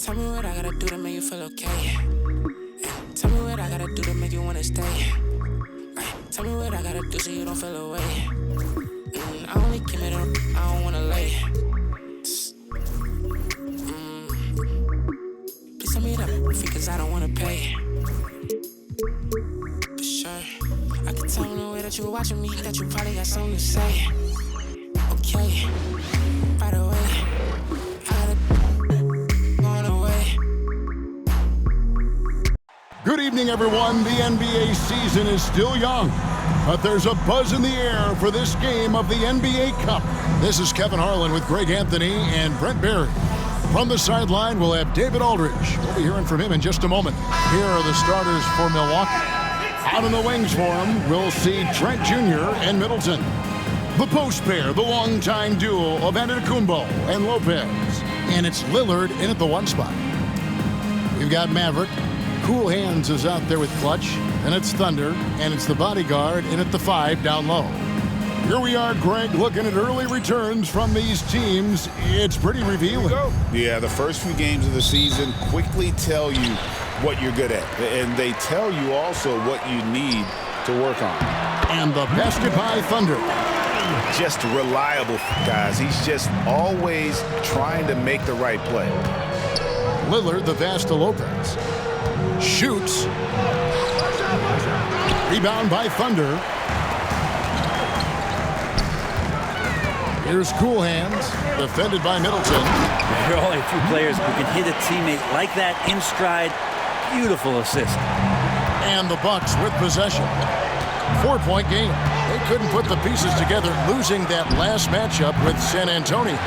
Tell me what I gotta do to make you feel okay. Tell me what I gotta do to make you wanna stay. Tell me what I gotta do so you don't feel away. I only keep it up, I don't wanna lay. Please tell me that fee, cause I don't wanna pay. For sure, I can tell in the way that you were watching me that you probably got something to say. Okay, by the way, I gotta going away. Good evening, everyone. The NBA season is still young, but there's a buzz in the air for this game of the NBA Cup. This is Kevin Harlan with Greg Anthony and Brent Barry. From the sideline, we'll have David Aldridge. We'll be hearing from him in just a moment. Here are the starters for Milwaukee. Out in the wings for him, we'll see Trent Jr. and Middleton. The post pair, the longtime duo of Antetokounmpo and Lopez. And it's Lillard in at the one spot. We've got Maverick. Cool Hands is out there with Clutch, and it's Thunder, and it's the bodyguard in at the 5 down low. Here we are, Greg, looking at early returns from these teams. It's pretty revealing. Yeah, the first few games of the season quickly tell you what you're good at, and they tell you also what you need to work on. And the basket by Thunder. Just reliable, guys. He's just always trying to make the right play. Lillard, the pass to Lopez. Shoots. Rebound by Thunder. Here's Cool Hands, defended by Middleton. There are only a few players who can hit a teammate like that in stride. Beautiful assist. And the Bucks with possession. 4-point game. They couldn't put the pieces together, losing that last matchup with San Antonio.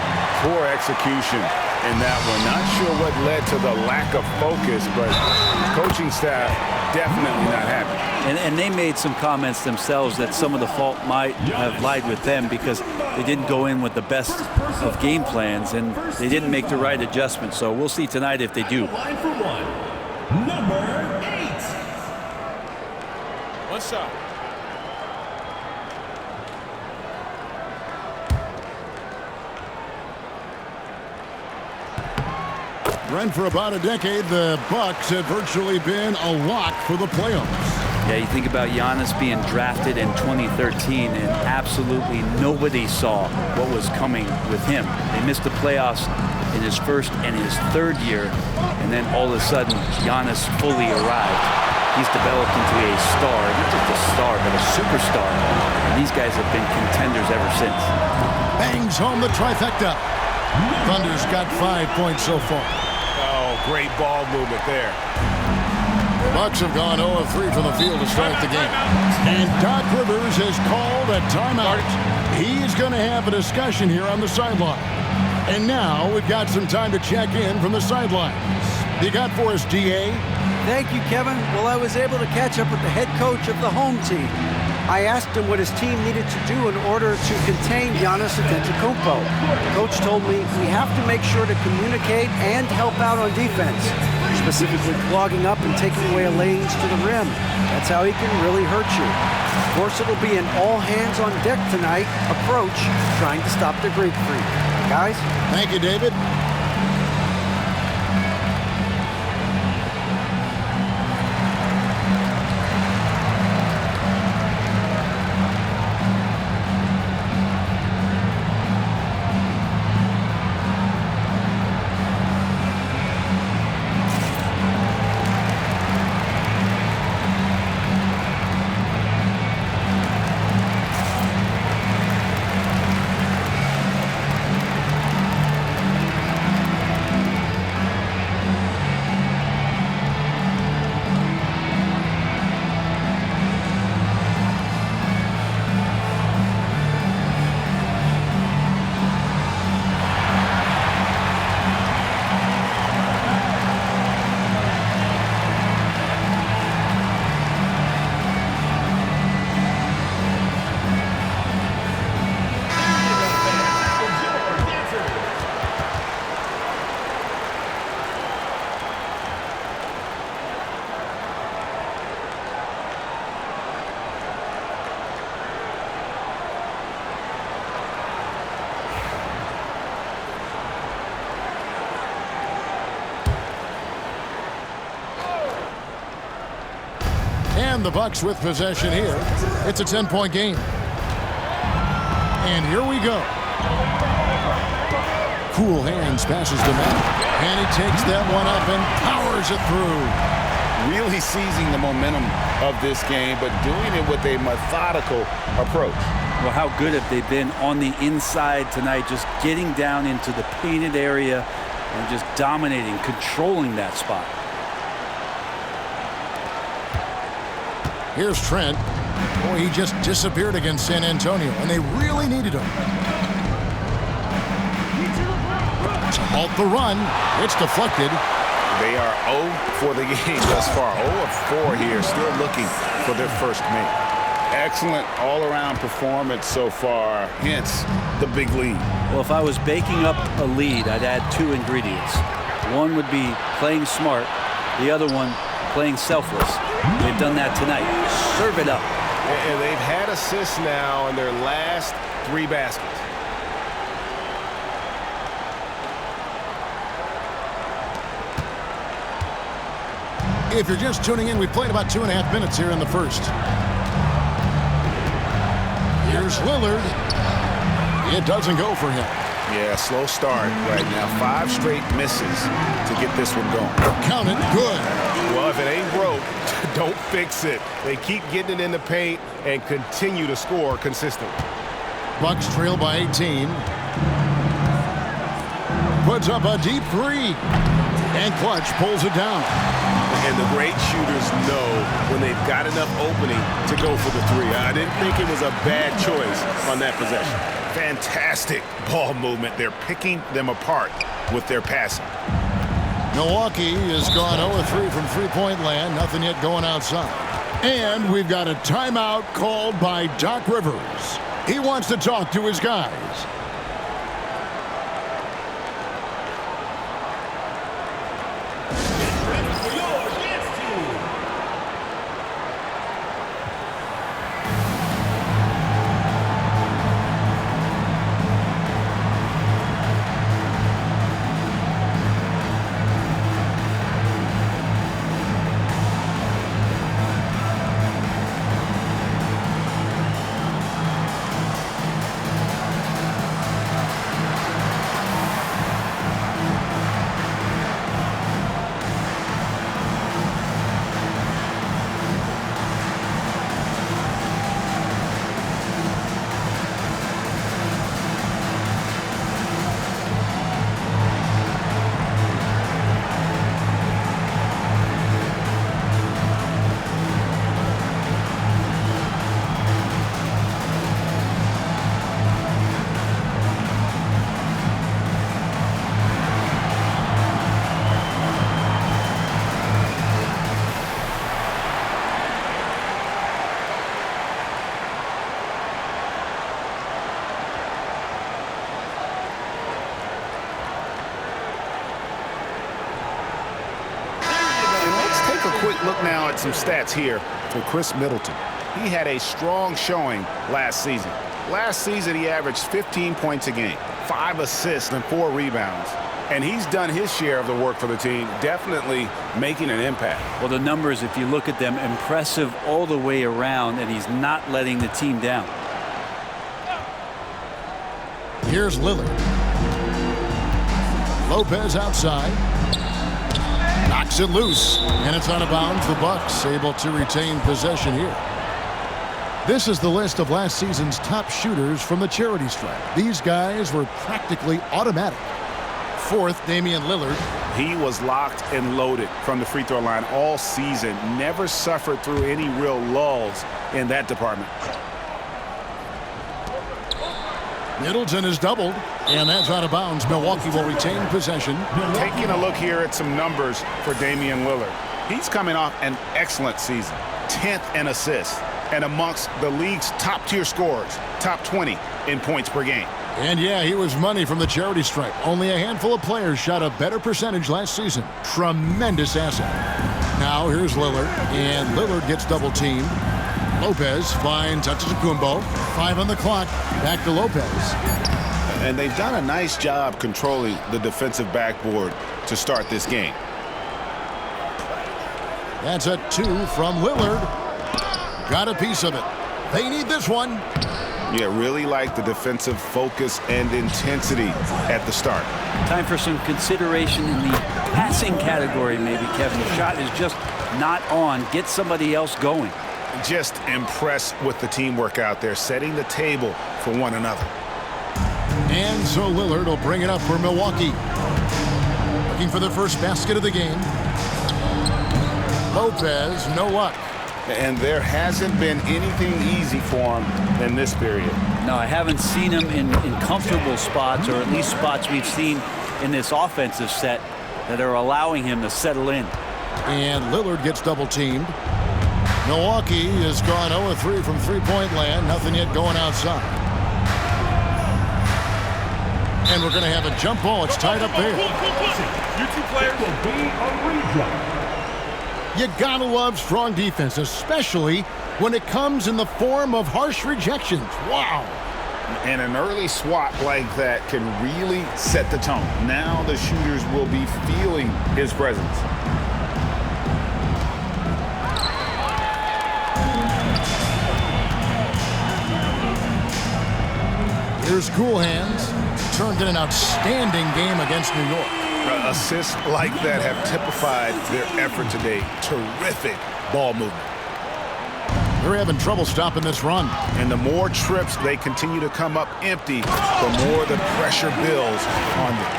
Poor execution in that one. Not sure what led to the lack of focus, but coaching staff definitely not happy. And they made some comments themselves that some of the fault might have lied with them because they didn't go in with the best of game plans and they didn't make the right adjustments. So we'll see tonight if they do. Line for one, number 8. What's up? Brent, for about a decade, the Bucks have virtually been a lock for the playoffs. Yeah, you think about Giannis being drafted in 2013, and absolutely nobody saw what was coming with him. They missed the playoffs in his first and his third year, and then all of a sudden, Giannis fully arrived. He's developed into a star, not just a star, but a superstar. And these guys have been contenders ever since. Bangs home the trifecta. Thunder's got 5 points so far. Great ball movement there. Bucks have gone 0 of 3 from the field to start the game. And Doc Rivers has called a timeout. He's going to have a discussion here on the sideline. And now we've got some time to check in from the sidelines. You got for us, D.A.? Thank you, Kevin. Well, I was able to catch up with the head coach of the home team. I asked him what his team needed to do in order to contain Giannis Antetokounmpo. The coach told me we have to make sure to communicate and help out on defense, specifically clogging up and taking away lanes to the rim. That's how he can really hurt you. Of course, it'll be an all-hands-on-deck tonight approach, trying to stop the Greek Freak. Guys? Thank you, David. And the Bucks with possession here. It's a 10-point game. And here we go. Cool hands passes to Matt. And he takes that one up and powers it through. Really seizing the momentum of this game, but doing it with a methodical approach. Well, how good have they been on the inside tonight, just getting down into the painted area and just dominating, controlling that spot. Here's Trent. Boy, he just disappeared against San Antonio, and they really needed him. To halt the run, it's deflected. They are 0 for the game thus far. 0 of 4 here, still looking for their first make. Excellent all-around performance so far, hence the big lead. Well, if I was baking up a lead, I'd add 2 ingredients. One would be playing smart, the other one playing selfless. They've done that tonight. Serve it up. And they've had assists now in their last 3 baskets. If you're just tuning in, we played about 2.5 minutes here in the first. Here's Lillard. It doesn't go for him. Yeah, slow start right now. 5 straight misses to get this one going. Count it, good. Well, if it ain't broke, don't fix it. They keep getting it in the paint and continue to score consistently. Bucks trail by 18. Puts up a deep 3. And Clutch pulls it down. And the great shooters know when they've got enough opening to go for the 3. I didn't think it was a bad choice on that possession. Fantastic ball movement. They're picking them apart with their passing. Milwaukee has gone 0-3 from three-point land. Nothing yet going outside. And we've got a timeout called by Doc Rivers. He wants to talk to his guys. Look now at some stats here for Chris Middleton. He had a strong showing last season. Last season, he averaged 15 points a game, 5 assists and 4 rebounds. And he's done his share of the work for the team, definitely making an impact. Well, the numbers, if you look at them, impressive all the way around, and he's not letting the team down. Here's Lillard. Lopez outside. Knocks it loose, and it's out of bounds. The Bucks able to retain possession here. This is the list of last season's top shooters from the charity stripe. These guys were practically automatic. 4th, Damian Lillard. He was locked and loaded from the free throw line all season. Never suffered through any real lulls in that department. Middleton is doubled, and that's out of bounds. Milwaukee will retain possession. Taking a look here at some numbers for Damian Lillard. He's coming off an excellent season. 10th in assists, and amongst the league's top-tier scorers, top 20 in points per game. And yeah, he was money from the charity stripe. Only a handful of players shot a better percentage last season. Tremendous asset. Now here's Lillard, and Lillard gets double-teamed. Lopez finds Antetokounmpo. 5 on the clock. Back to Lopez. And they've done a nice job controlling the defensive backboard to start this game. That's a 2 from Lillard. got a piece of it. They need this one. Yeah, really like the defensive focus and intensity at the start. Time for some consideration in the passing category, maybe, Kevin. The shot is just not on. Get somebody else going. Just impressed with the teamwork out there, setting the table for one another. And so Lillard will bring it up for Milwaukee. Looking for the first basket of the game. Lopez, no luck. And there hasn't been anything easy for him in this period. No, I haven't seen him in comfortable spots, or at least spots we've seen in this offensive set that are allowing him to settle in. And Lillard gets double teamed. Milwaukee has gone 0-3 from three-point land. Nothing yet going outside. And we're going to have a jump ball. It's tied up there. You two players will be a rejump. You gotta love strong defense, especially when it comes in the form of harsh rejections. Wow. And an early swat like that can really set the tone. Now the shooters will be feeling his presence. Here's Cool Hands. Turned in an outstanding game against New York. Assists like that have typified their effort today. Terrific ball movement. They're having trouble stopping this run. And the more trips they continue to come up empty, the more the pressure builds on them.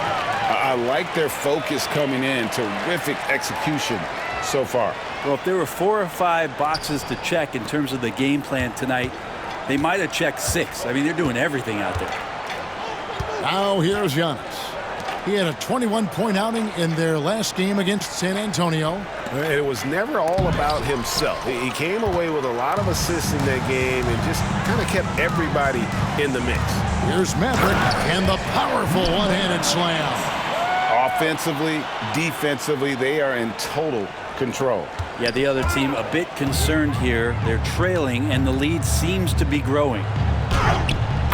I like their focus coming in. Terrific execution so far. Well, if there were 4 or 5 boxes to check in terms of the game plan tonight, they might have checked 6. I mean, they're doing everything out there. Now here's Giannis. He had a 21-point outing in their last game against San Antonio. It was never all about himself. He came away with a lot of assists in that game and just kind of kept everybody in the mix. Here's Maverick and the powerful one-handed slam. Offensively, defensively, they are in total control. Yeah, the other team a bit concerned here. They're trailing, and the lead seems to be growing.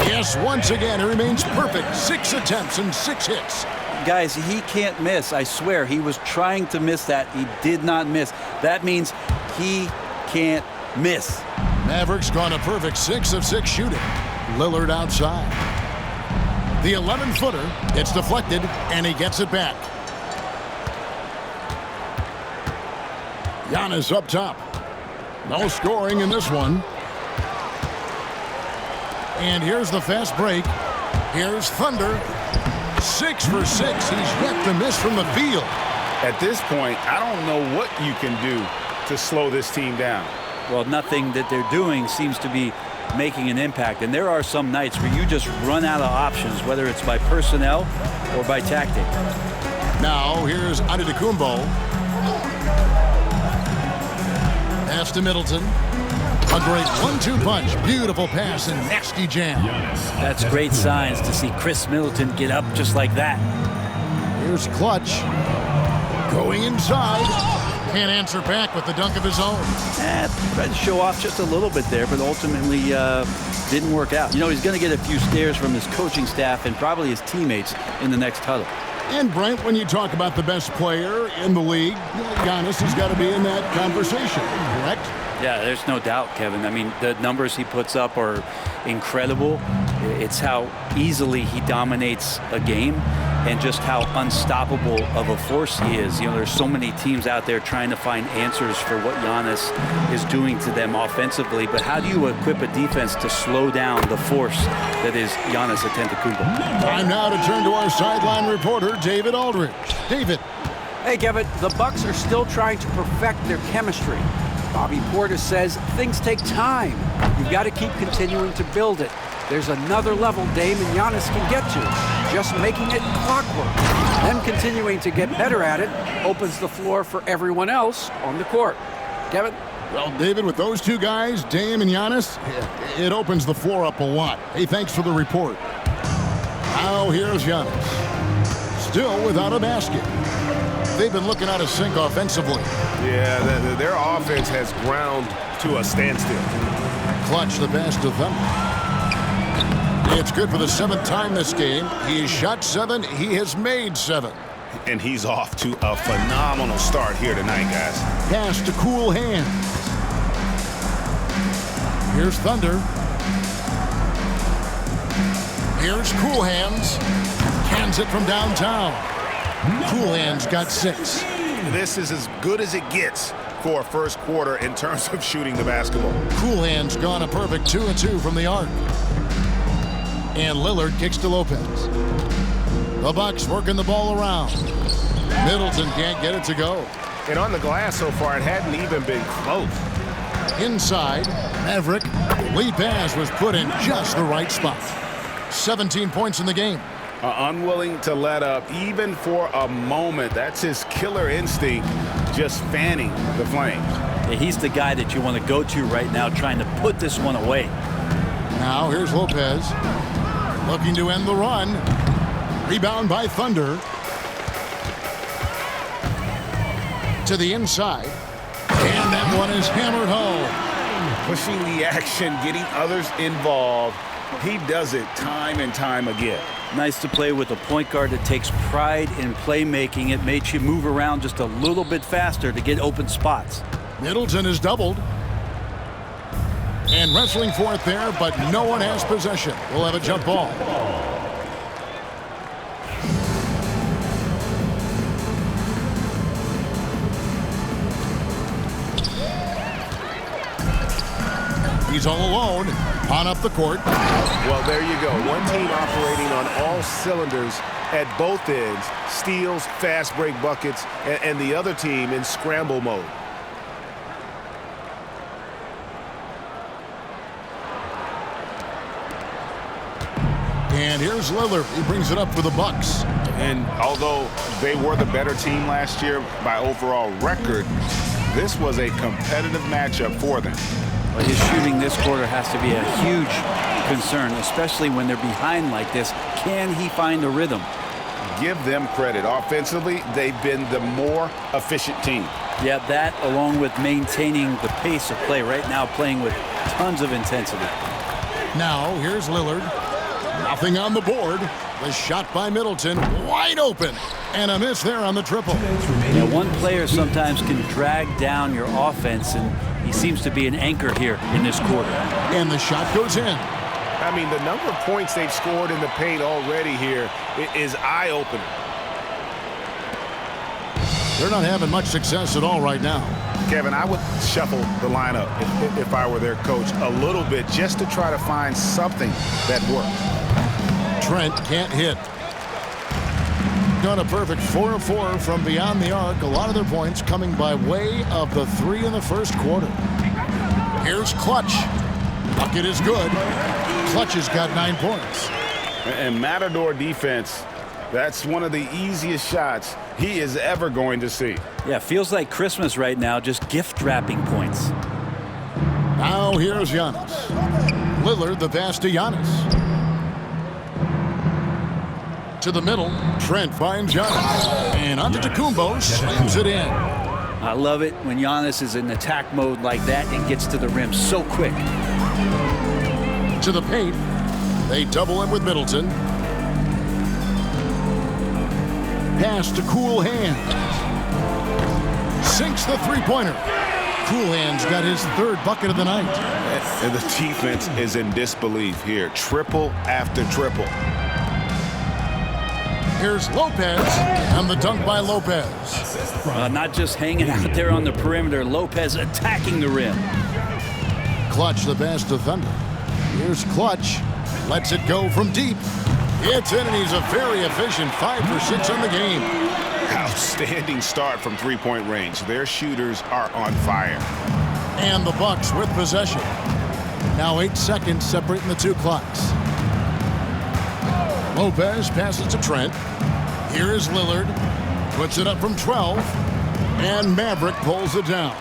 Yes, once again, he remains perfect. 6 attempts and 6 hits. Guys, he can't miss. I swear, he was trying to miss that. He did not miss. That means he can't miss. Mavericks gone a perfect 6 of 6 shooting. Lillard outside. The 11-footer, it's deflected, and he gets it back. Giannis up top. No scoring in this one. And here's the fast break. Here's Thunder. 6 for 6. He's yet to miss from the field. At this point, I don't know what you can do to slow this team down. Well, nothing that they're doing seems to be making an impact. And there are some nights where you just run out of options, whether it's by personnel or by tactic. Now, here's Antetokounmpo. Pass to Middleton. A great 1-2 punch. Beautiful pass and nasty jam. That's great signs to see Chris Middleton get up just like that. Here's Clutch. Going inside. Can't answer back with the dunk of his own. Tried to show off just a little bit there, but ultimately didn't work out. You know, he's going to get a few stares from his coaching staff and probably his teammates in the next huddle. And Brent, when you talk about the best player in the league, Giannis has got to be in that conversation, correct? Yeah, there's no doubt, Kevin. I mean, the numbers he puts up are incredible. It's how easily he dominates a game and just how unstoppable of a force he is. You know, there's so many teams out there trying to find answers for what Giannis is doing to them offensively, but how do you equip a defense to slow down the force that is Giannis Antetokounmpo? Time now to turn to our sideline reporter, David Aldridge. David. Hey, Kevin, the Bucks are still trying to perfect their chemistry. Bobby Portis says things take time. You've got to keep continuing to build it. There's another level Dame and Giannis can get to. Just making it clockwork. Them continuing to get better at it opens the floor for everyone else on the court. Kevin? Well, David, with those two guys, Dame and Giannis, it opens the floor up a lot. Hey, thanks for the report. Now here's Giannis. Still without a basket. They've been looking out of sync offensively. Yeah, their offense has ground to a standstill. Clutch the pass to them. It's good for the 7th time this game. He has shot 7. He has made 7. And he's off to a phenomenal start here tonight, guys. Pass to Cool Hands. Here's Thunder. Here's Cool Hands. Hands it from downtown. Cool Hands got 6. This is as good as it gets for a first quarter in terms of shooting the basketball. Cool Hands gone a perfect 2 of 2 from the arc. And Lillard kicks to Lopez. The Bucks working the ball around. Middleton can't get it to go. And on the glass so far, it hadn't even been close. Inside, Maverick. Lead pass was put in just the right spot. 17 points in the game. Unwilling to let up even for a moment. That's his killer instinct, just fanning the flames. Yeah, he's the guy that you want to go to right now, trying to put this one away. Now here's Lopez. Looking to end the run. Rebound by Thunder. To the inside. And that one is hammered home. Pushing the action, getting others involved. He does it time and time again. Nice to play with a point guard that takes pride in playmaking. It makes you move around just a little bit faster to get open spots. Middleton is doubled. And wrestling for it there, but no one has possession. We'll have a jump ball. He's all alone on up the court. Well, there you go. One team operating on all cylinders at both ends. Steals, fast break buckets, and the other team in scramble mode. And here's Lillard. He brings it up for the Bucks. And although they were the better team last year by overall record, this was a competitive matchup for them. But his shooting this quarter has to be a huge concern, especially when they're behind like this. Can he find the rhythm? Give them credit. Offensively, they've been the more efficient team. Yeah, that along with maintaining the pace of play right now, playing with tons of intensity. Now, here's Lillard. Nothing on the board. The shot by Middleton, wide open. And a miss there on the triple. Yeah, one player sometimes can drag down your offense, and he seems to be an anchor here in this quarter. And the shot goes in. I mean, the number of points they've scored in the paint already here is eye-opening. They're not having much success at all right now. Kevin, I would shuffle the lineup if I were their coach a little bit just to try to find something that works. Trent can't hit. Done a perfect 4 of 4 from beyond the arc. A lot of their points coming by way of the 3 in the first quarter. Here's Clutch. Bucket is good. Clutch has got 9 points. And Matador defense, that's one of the easiest shots he is ever going to see. Yeah, feels like Christmas right now, just gift wrapping points. Now here's Giannis. Lillard the pass to Giannis. To the middle, Trent finds Giannis. And Antetokounmpo slams it in. I love it when Giannis is in attack mode like that and gets to the rim so quick. To the paint. They double him with Middleton. Pass to Cool Hands. Sinks the three-pointer. Cool Hands got his 3rd bucket of the night. And the defense is in disbelief here. Triple after triple. Here's Lopez, and the dunk by Lopez. Not just hanging out there on the perimeter, Lopez attacking the rim. Clutch the pass to Thunder. Here's Clutch. Lets it go from deep. It's in, and he's a very efficient 5 for 6 on the game. Outstanding start from three-point range. Their shooters are on fire. And the Bucks with possession. Now 8 seconds separating the 2 clocks. Lopez passes to Trent. Here is Lillard. Puts it up from 12. And Maverick pulls it down.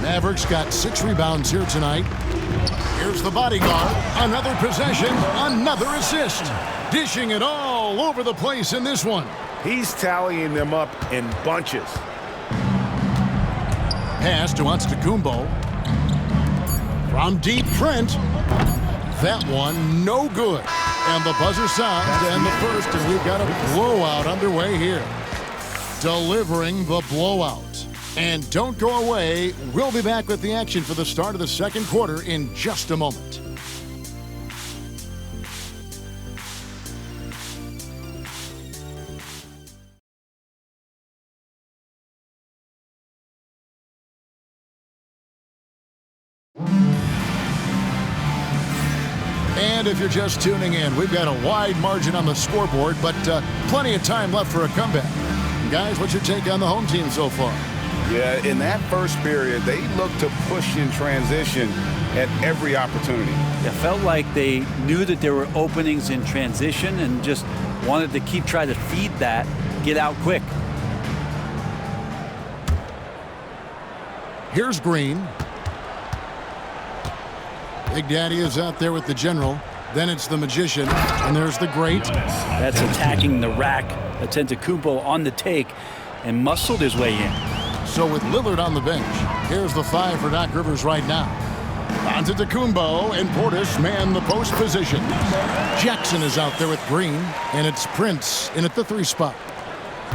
Maverick's got 6 rebounds here tonight. Here's the bodyguard. Another possession. Another assist. Dishing it all over the place in this one. He's tallying them up in bunches. Pass to Antetokounmpo. From deep, Trent. That one no good. And the buzzer sounds, and the first, and we've got a blowout underway here. Delivering the blowout. And don't go away. We'll be back with the action for the start of the second quarter in just a moment. And if you're just tuning in, we've got a wide margin on the scoreboard, but plenty of time left for a comeback. Guys, what's your take on the home team so far? Yeah, in that first period, they looked to push in transition at every opportunity. It felt like they knew that there were openings in transition and just wanted to keep trying to feed that, get out quick. Here's Green. Big Daddy is out there with the general. Then it's the magician, and there's the great. That's attacking the rack. Antetokounmpo on the take and muscled his way in. So with Lillard on the bench, here's the 5 for Doc Rivers right now. Antetokounmpo and Portis man the post position. Jackson is out there with Green, and it's Prince in at the 3 spot.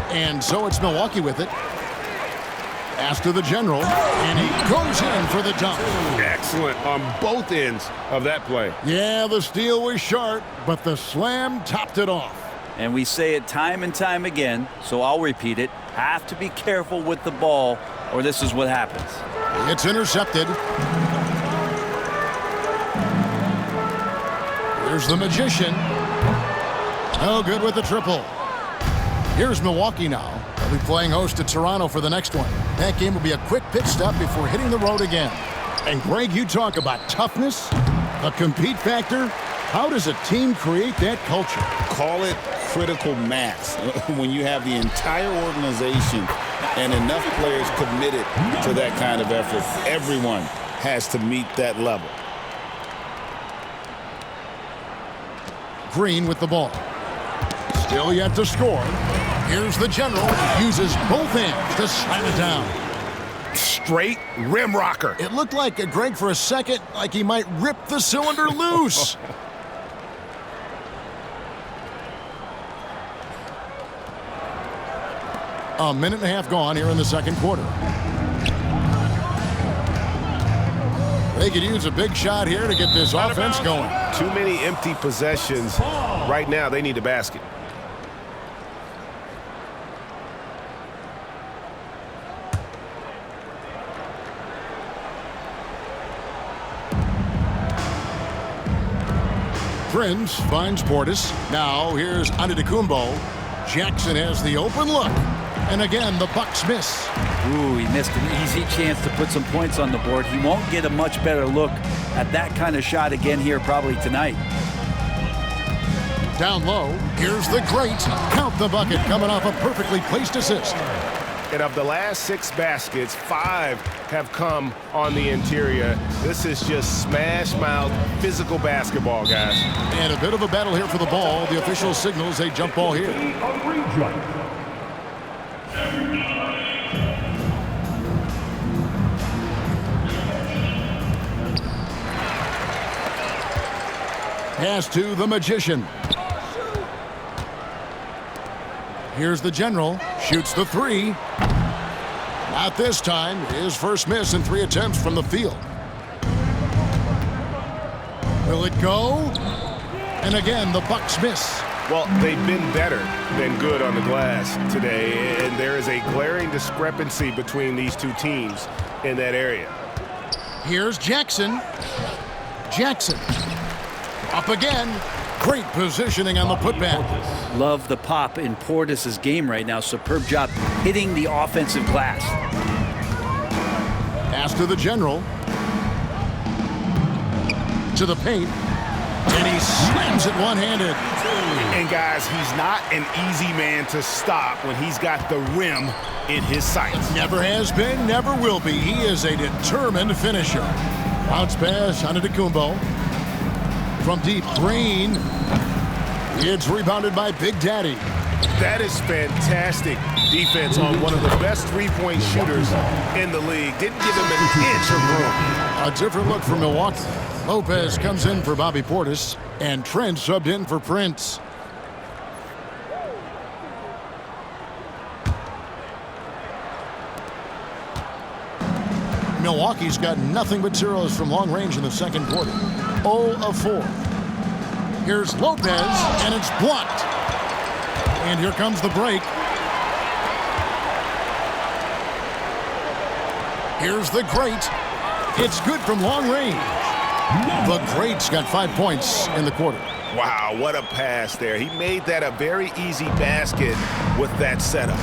And so it's Milwaukee with it. Pass to the general, and he goes in for the dunk. Excellent on both ends of that play. Yeah, the steal was sharp, but the slam topped it off. And we say it time and time again, so I'll repeat it. Have to be careful with the ball, or this is what happens. It's intercepted. Here's the magician. Oh, good with the triple. Here's Milwaukee now. They'll be playing host to Toronto for the next one. That game will be a quick pit stop before hitting the road again. And Greg, you talk about toughness, a compete factor. How does a team create that culture? Call it critical mass. When you have the entire organization and enough players committed to that kind of effort, everyone has to meet that level. Green with the ball. Still yet to score. Here's the general. Uses both hands to slam it down. Straight rim rocker. It looked like Greg for a second, like he might rip the cylinder loose. A minute and a half gone here in the second quarter. They could use a big shot here to get this offense going. Too many empty possessions. Right now, they need a basket. Prince finds Portis. Now here's Antetokounmpo. Jackson has the open look. And again, the Bucks miss. Ooh, he missed an easy chance to put some points on the board. He won't get a much better look at that kind of shot again here probably tonight. Down low, here's the great. Count the bucket coming off a perfectly placed assist. And of the last 6 baskets, 5 have come on the interior. This is just smash mouth physical basketball, guys. And a bit of a battle here for the ball. The official signals a jump ball here. Pass to the magician. Here's the general. Shoots the 3. Not this time. His first miss in 3 attempts from the field. Will it go? And again, the Bucks miss. Well, they've been better than good on the glass today, and there is a glaring discrepancy between these two teams in that area. Here's Jackson. Jackson. Up again. Great positioning on the putback. Love the pop in Portis' game right now. Superb job hitting the offensive glass. Pass to the general. To the paint. And he slams it one-handed. And guys, he's not an easy man to stop when he's got the rim in his sights. Never has been, never will be. He is a determined finisher. Bounce pass, Antetokounmpo. From deep, Green. It's rebounded by Big Daddy. That is fantastic defense on one of the best three-point shooters in the league. Didn't give him an inch of room. A different look for Milwaukee. Lopez comes in for Bobby Portis, and Trent subbed in for Prince. Milwaukee's got nothing but zeros from long range in the second quarter. 0 of 4. Here's Lopez, and it's blocked. And here comes the break. Here's the great. It's good from long range. The great's got 5 points in the quarter. Wow, what a pass there. He made that a very easy basket with that setup.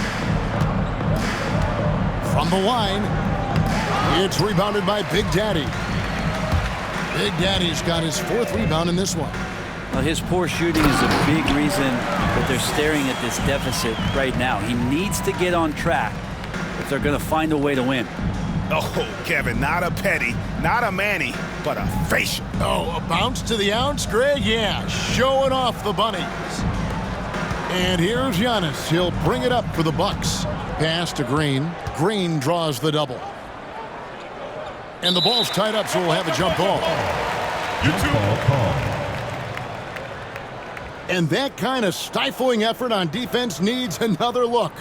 From the line, it's rebounded by Big Daddy. Big Daddy's got his 4th rebound in this one. Well, his poor shooting is a big reason that they're staring at this deficit right now. He needs to get on track if they're going to find a way to win. Oh, Kevin, not a petty, not a Manny, but a facial. Oh, a bounce to the ounce, Greg? Yeah, showing off the bunnies. And here's Giannis. He'll bring it up for the Bucks. Pass to Green. Green draws the double. And the ball's tied up, so we'll have a jump ball. And that kind of stifling effort on defense needs another look.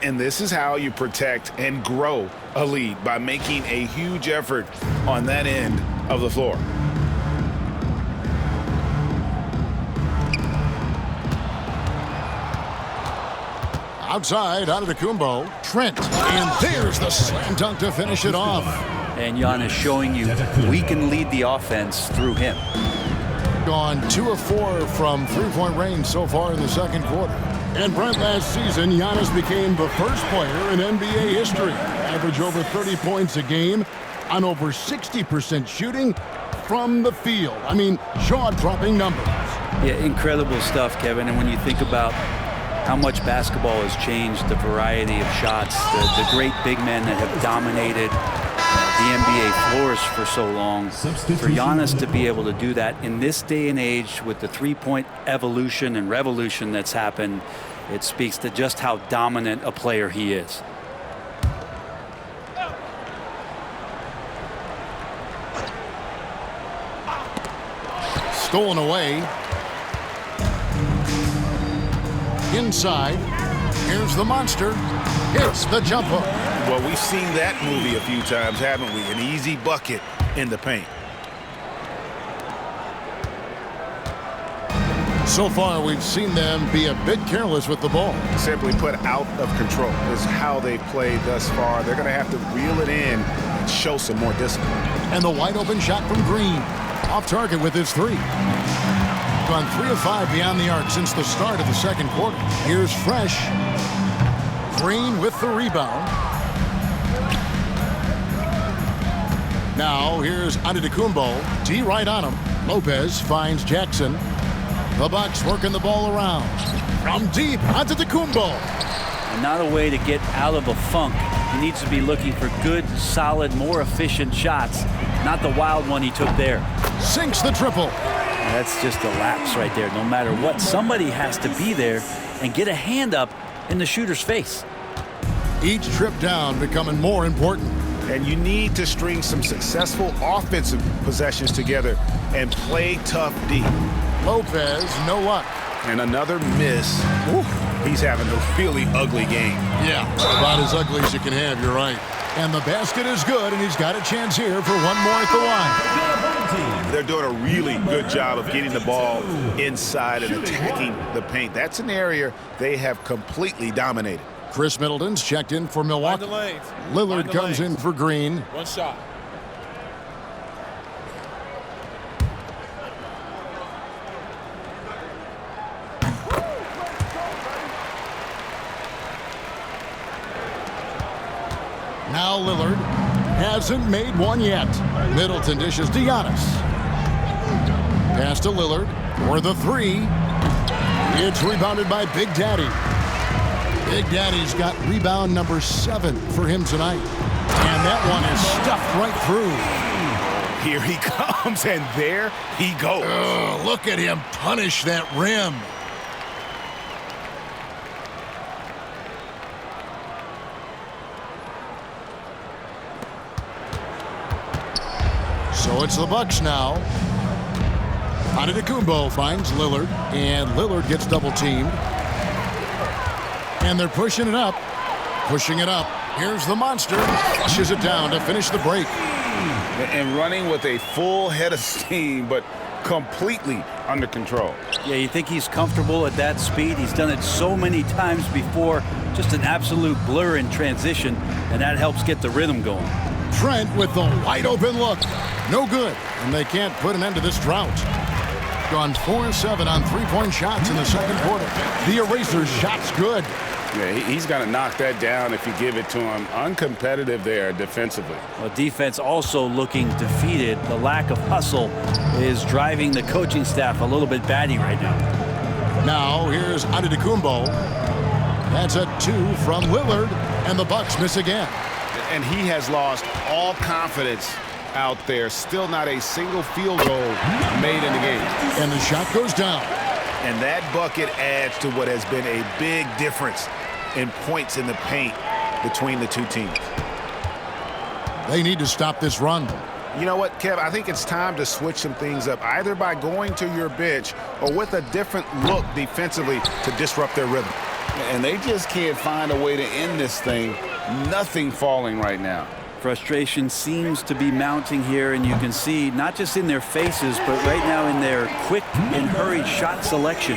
And this is how you protect and grow a lead, by making a huge effort on that end of the floor. Outside, Antetokounmpo. Trent. And there's the slam dunk to finish it off. And Giannis showing you we can lead the offense through him. Gone 2 of 4 from three-point range so far in the second quarter. And Brent, last season, Giannis became the first player in NBA history. Average over 30 points a game on over 60% shooting from the field. I mean, jaw-dropping numbers. Yeah, incredible stuff, Kevin. And when you think about how much basketball has changed, the variety of shots, the great big men that have dominated the NBA floors for so long, for Giannis to be able to do that in this day and age with the three-point evolution and revolution that's happened, it speaks to just how dominant a player he is. Stolen away. Inside. Here's the monster. Hits the jump hook. Well, we've seen that movie a few times, haven't we? An easy bucket in the paint. So far, we've seen them be a bit careless with the ball. Simply put, out of control is how they've played thus far. They're going to have to reel it in and show some more discipline. And the wide open shot from Green. Off target with his 3. Gone 3 of 5 beyond the arc since the start of the second quarter. Here's Fresh. Green with the rebound. Now here's Antetokounmpo. D right on him. Lopez finds Jackson. The Bucks working the ball around. From deep, Antetokounmpo. And not a way to get out of a funk. He needs to be looking for good, solid, more efficient shots. Not the wild one he took there. Sinks the triple. That's just a lapse right there. No matter what, somebody has to be there and get a hand up in the shooter's face. Each trip down becoming more important. And you need to string some successful offensive possessions together and play tough D. Lopez, no luck. And another miss. Ooh, he's having a really ugly game. Yeah, about as ugly as you can have, you're right. And the basket is good, and he's got a chance here for one more at the line. They're doing a really good job of getting the ball inside and attacking the paint. That's an area they have completely dominated. Chris Middleton's checked in for Milwaukee. Lillard comes in for Green. One shot. Now Lillard hasn't made one yet. Middleton dishes to Giannis. Pass to Lillard for the 3. It's rebounded by Big Daddy. Big Daddy's got rebound number 7 for him tonight. And that one is stuffed right through. Here he comes, and there he goes. Oh, look at him punish that rim. So it's the Bucks now. Antetokounmpo finds Lillard, and Lillard gets double-teamed. And they're pushing it up. Pushing it up. Here's the monster. Flushes it down to finish the break. And running with a full head of steam, but completely under control. Yeah, you think he's comfortable at that speed. He's done it so many times before. Just an absolute blur in transition, and that helps get the rhythm going. Trent with the wide open look. No good, and they can't put an end to this drought. Gone 4-7 on three-point shots in the second quarter. The eraser shot's good. Yeah, he's going to knock that down if you give it to him. Uncompetitive there defensively. Well, defense also looking defeated. The lack of hustle is driving the coaching staff a little bit batty right now. Now here's Antetokounmpo. That's a 2 from Lillard, and the Bucks miss again. And he has lost all confidence out there. Still not a single field goal made in the game. And the shot goes down. And that bucket adds to what has been a big difference in points in the paint between the two teams. They need to stop this run. You know what, Kev? I think it's time to switch some things up, either by going to your bench or with a different look defensively to disrupt their rhythm. And they just can't find a way to end this thing. Nothing falling right now. Frustration seems to be mounting here, and you can see not just in their faces, but right now in their quick and hurried shot selection.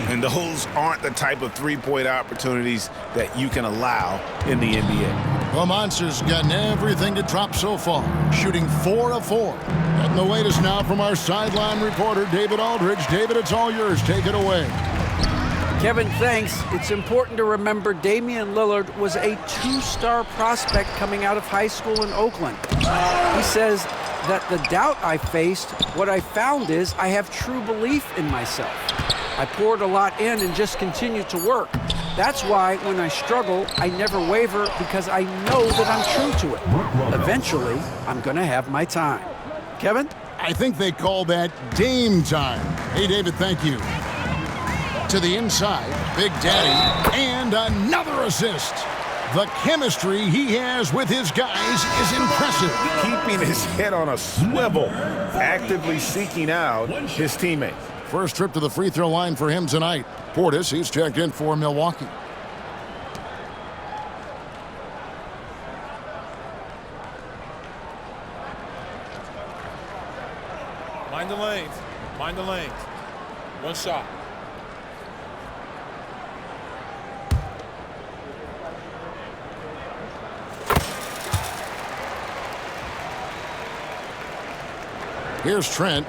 And those aren't the type of three-point opportunities that you can allow in the NBA. The Monsters gotten everything to drop so far, shooting 4 of 4. And the latest now from our sideline reporter, David Aldridge. David, it's all yours. Take it away. Kevin, thanks. It's important to remember Damian Lillard was a 2-star prospect coming out of high school in Oakland. He says that the doubt I faced, what I found is I have true belief in myself. I poured a lot in and just continued to work. That's why when I struggle, I never waver because I know that I'm true to it. Eventually, I'm going to have my time. Kevin? I think they call that Dame time. Hey, David, thank you. To the inside, Big Daddy, and another assist. The chemistry he has with his guys is impressive. Keeping his head on a swivel, actively seeking out his teammates. First trip to the free throw line for him tonight. Portis, he's checked in for Milwaukee. Mind the lanes. Mind the lanes. One shot. Here's Trent.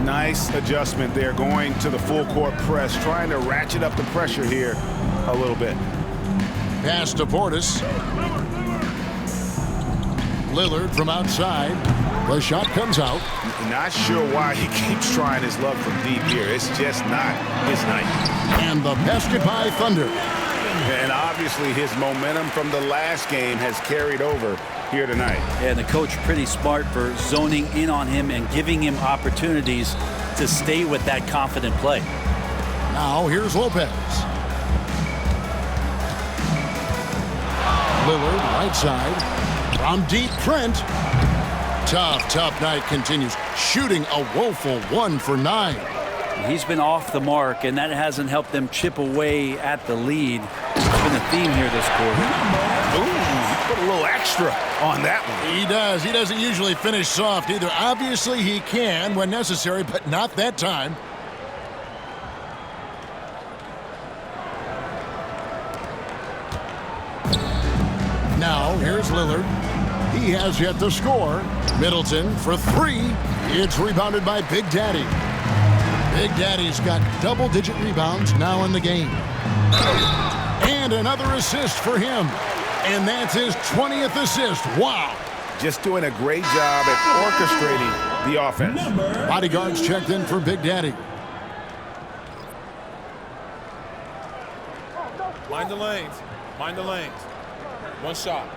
Nice adjustment there, going to the full court press, trying to ratchet up the pressure here a little bit. Pass to Portis. Lillard from outside. The shot comes out. Not sure why he keeps trying his luck from deep here. It's just not his night. And the basket by Thunder. And obviously his momentum from the last game has carried over here tonight. And the coach pretty smart for zoning in on him and giving him opportunities to stay with that confident play. Now here's Lopez. Lillard right side. From deep, Trent. Tough night continues. Shooting a woeful 1 for 9. He's been off the mark, and that hasn't helped them chip away at the lead. It's been a theme here this quarter. Ooh, put a little extra on that one. He does. He doesn't usually finish soft either. Obviously, he can when necessary, but not that time. Now, here's Lillard. He has yet to score. Middleton for 3. It's rebounded by Big Daddy. Big Daddy's got double-digit rebounds now in the game. And another assist for him. And that's his 20th assist. Wow. Just doing a great job at orchestrating the offense. Bodyguards checked in for Big Daddy. Mind the lanes. Mind the lanes. One shot.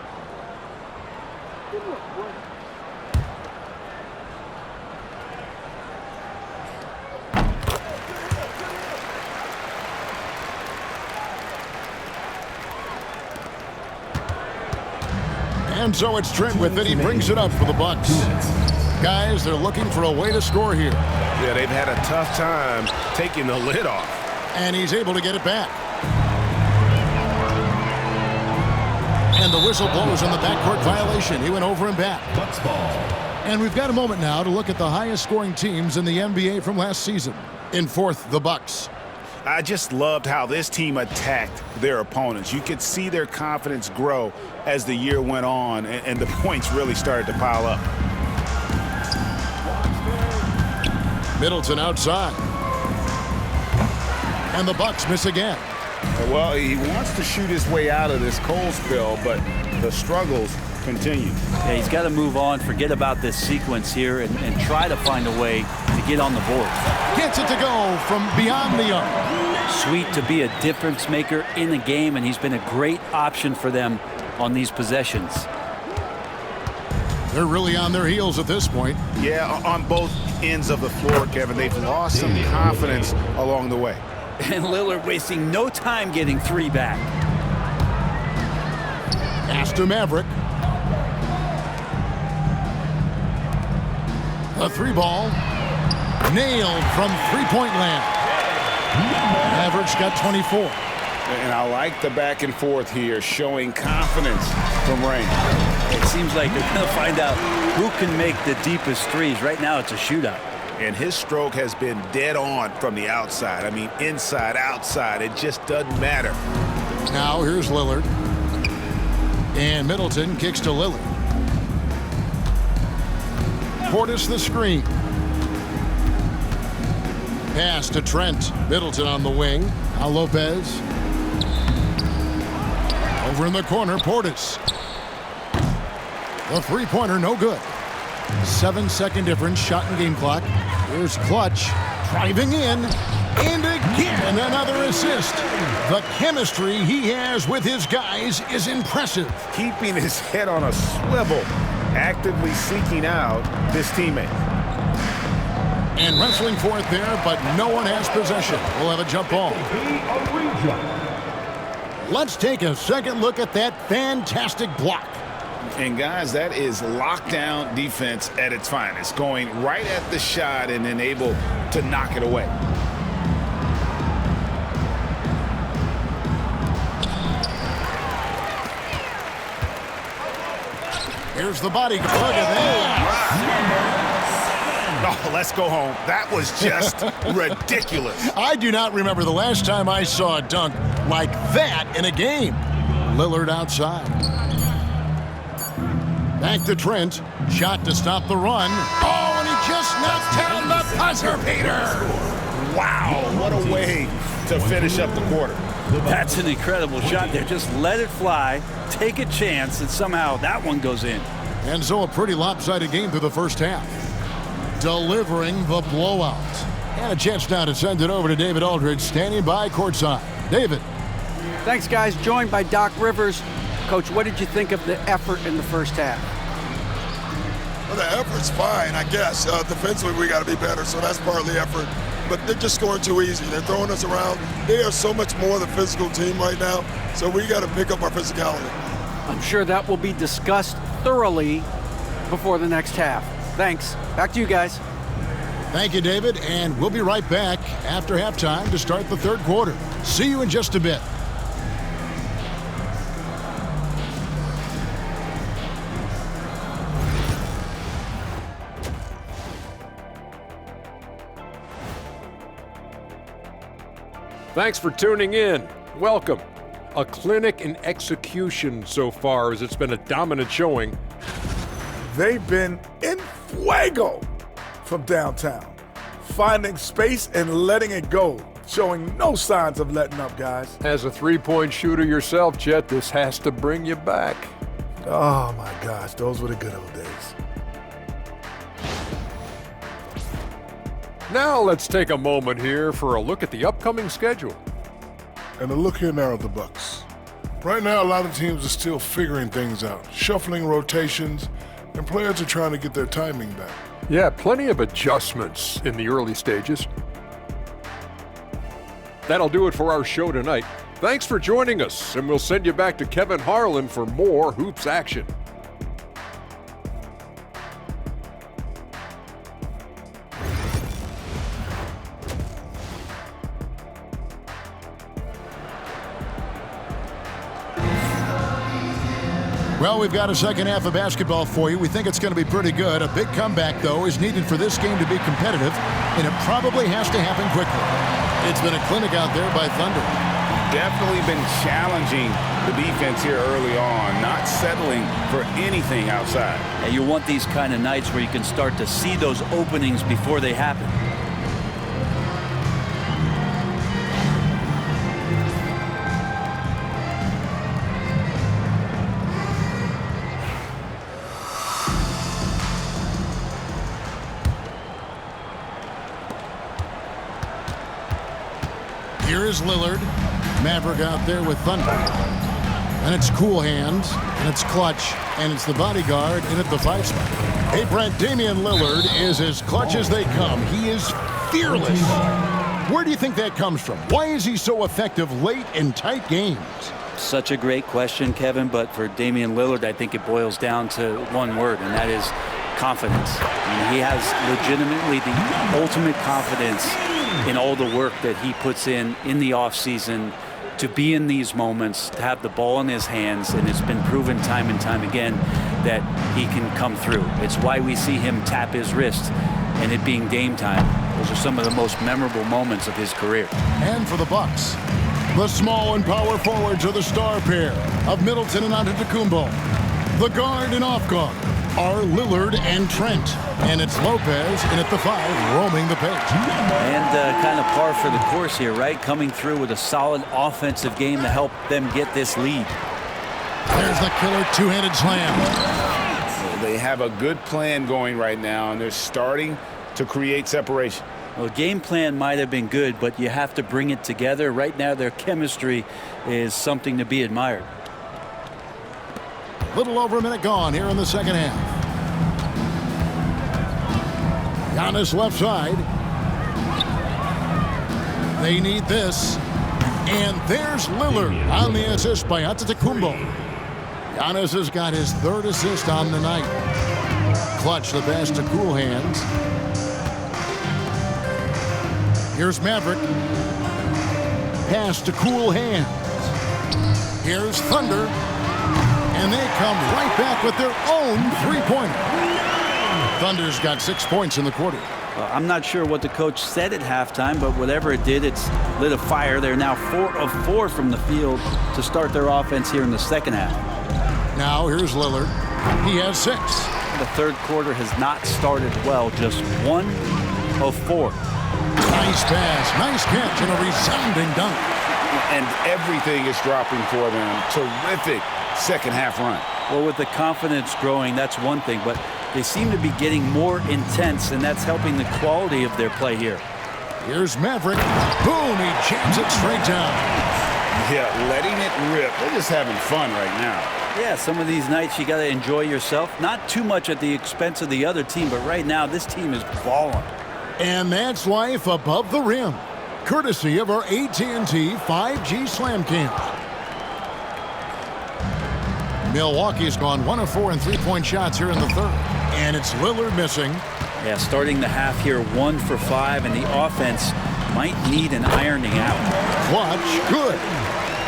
And so it's Trent with it. He brings it up for the Bucks. Guys, they're looking for a way to score here. Yeah, they've had a tough time taking the lid off. And he's able to get it back. And the whistle blows on the backcourt violation. He went over and back. And we've got a moment now to look at the highest scoring teams in the NBA from last season. In fourth, the Bucks. I just loved how this team attacked their opponents. You could see their confidence grow as the year went on, and the points really started to pile up. Middleton outside. And the Bucks miss again. Well, he wants to shoot his way out of this cold spell, but the struggles continue. Yeah, he's got to move on, forget about this sequence here, and try to find a way to get on the board. Gets it to go from beyond the arc. Sweet to be a difference maker in the game, and he's been a great option for them on these possessions. They're really on their heels at this point. Yeah, on both ends of the floor, Kevin. They've lost some confidence along the way. And Lillard wasting no time getting three back. Pass to Maverick. The three ball. Nailed from three-point land. Maverick's got 24. And I like the back and forth here, showing confidence from Rain. It seems like they're going to find out who can make the deepest threes. Right now, it's a shootout. And his stroke has been dead on from the outside. I mean, inside, outside, it just doesn't matter. Now here's Lillard. And Middleton kicks to Lillard. Portis the screen. Pass to Trent. Middleton on the wing. Now Lopez. Over in the corner, Portis. The three-pointer, no good. 7-second difference, shot and game clock. Here's Clutch, driving in, and again another assist. The chemistry he has with his guys is impressive. Keeping his head on a swivel, actively seeking out his teammate. And wrestling for it there, but no one has possession. We'll have a jump ball. Let's take a second look at that fantastic block. And guys, that is lockdown defense at its finest, going right at the shot and then able to knock it away. Here's the body. Look at that. Oh, let's go home. That was just ridiculous. I do not remember the last time I saw a dunk like that in a game. Lillard outside. Back to Trent. Shot to stop the run. Oh, and he just knocked down the buzzer beater. Wow, what a way to finish up the quarter. That's an incredible shot there. Just let it fly, take a chance, and somehow that one goes in. And so a pretty lopsided game through the first half. Delivering the blowout. And a chance now to send it over to David Aldridge, standing by courtside. David. Thanks, guys. Joined by Doc Rivers. Coach, what did you think of the effort in the first half? Well, the effort's fine, I guess. Defensively, we got to be better, so that's part of the effort. But they're just scoring too easy. They're throwing us around. They are so much more the physical team right now, so we got to pick up our physicality. I'm sure that will be discussed thoroughly before the next half. Thanks. Back to you guys. Thank you, David, and we'll be right back after halftime to start the third quarter. See you in just a bit. Thanks for tuning in. Welcome. A clinic in execution so far, as it's been a dominant showing. They've been in fuego from downtown, finding space and letting it go, showing no signs of letting up, guys. As a three-point shooter yourself, Chet, this has to bring you back. Oh my gosh, those were the good old days. Now let's take a moment here for a look at the upcoming schedule. And a look here now at the Bucks. Right now, a lot of teams are still figuring things out, shuffling rotations, and players are trying to get their timing back. Yeah, plenty of adjustments in the early stages. That'll do it for our show tonight. Thanks for joining us, and we'll send you back to Kevin Harlan for more Hoops action. Well, we've got a second half of basketball for you. We think it's going to be pretty good. A big comeback, though, is needed for this game to be competitive, and it probably has to happen quickly. It's been a clinic out there by Thunder. Definitely been challenging the defense here early on, not settling for anything outside. And you want these kind of nights where you can start to see those openings before they happen. Here is Lillard. Maverick out there with Thunder. And it's cool hands, and it's clutch, and it's the bodyguard in at the 5 spot. Hey, Brent, Damian Lillard is as clutch as they come. He is fearless. Where do you think that comes from? Why is he so effective late in tight games? Such a great question, Kevin, but for Damian Lillard, I think it boils down to one word, and that is confidence. I mean, he has legitimately the ultimate confidence in all the work that he puts in the offseason to be in these moments, to have the ball in his hands, and it's been proven time and time again that he can come through. It's why we see him tap his wrist and it being game time. Those are some of the most memorable moments of his career. And for the Bucks, the small and power forwards are the star pair of Middleton and Antetokounmpo. The guard and off guard are Lillard and Trent. And it's Lopez in at the 5, roaming the paint. And kind of par for the course here, right? Coming through with a solid offensive game to help them get this lead. There's the killer two-handed slam. They have a good plan going right now, and they're starting to create separation. Well, the game plan might have been good, but you have to bring it together. Right now, their chemistry is something to be admired. A little over a minute gone here in the second half. Giannis left side. They need this. And there's Lillard on the assist by Antetokounmpo. Giannis has got his 3rd assist on the night. Clutch the pass to cool hands. Here's Maverick. Pass to cool hands. Here's Thunder. And they come right back with their own 3-pointer. Thunder's got 6 points in the quarter. I'm not sure what the coach said at halftime, but whatever it did, it's lit a fire. They're now 4 of 4 from the field to start their offense here in the second half. Now here's Lillard. He has 6. The third quarter has not started well, just 1 of 4. Nice pass, nice catch, and a resounding dunk. And everything is dropping for them. Terrific second half run. Well, with the confidence growing, that's one thing, but they seem to be getting more intense, and that's helping the quality of their play here. Here's Maverick. Boom, he jams it straight down. Yeah, letting it rip. They're just having fun right now. Yeah, some of these nights you got to enjoy yourself. Not too much at the expense of the other team, but right now this team is balling. And that's life above the rim, courtesy of our AT&T 5G Slam Cam. Milwaukee's gone 1 of 4 in 3-point shots here in the third. And it's Lillard missing. Yeah, starting the half here 1 for 5, and the offense might need an ironing out. Clutch, good.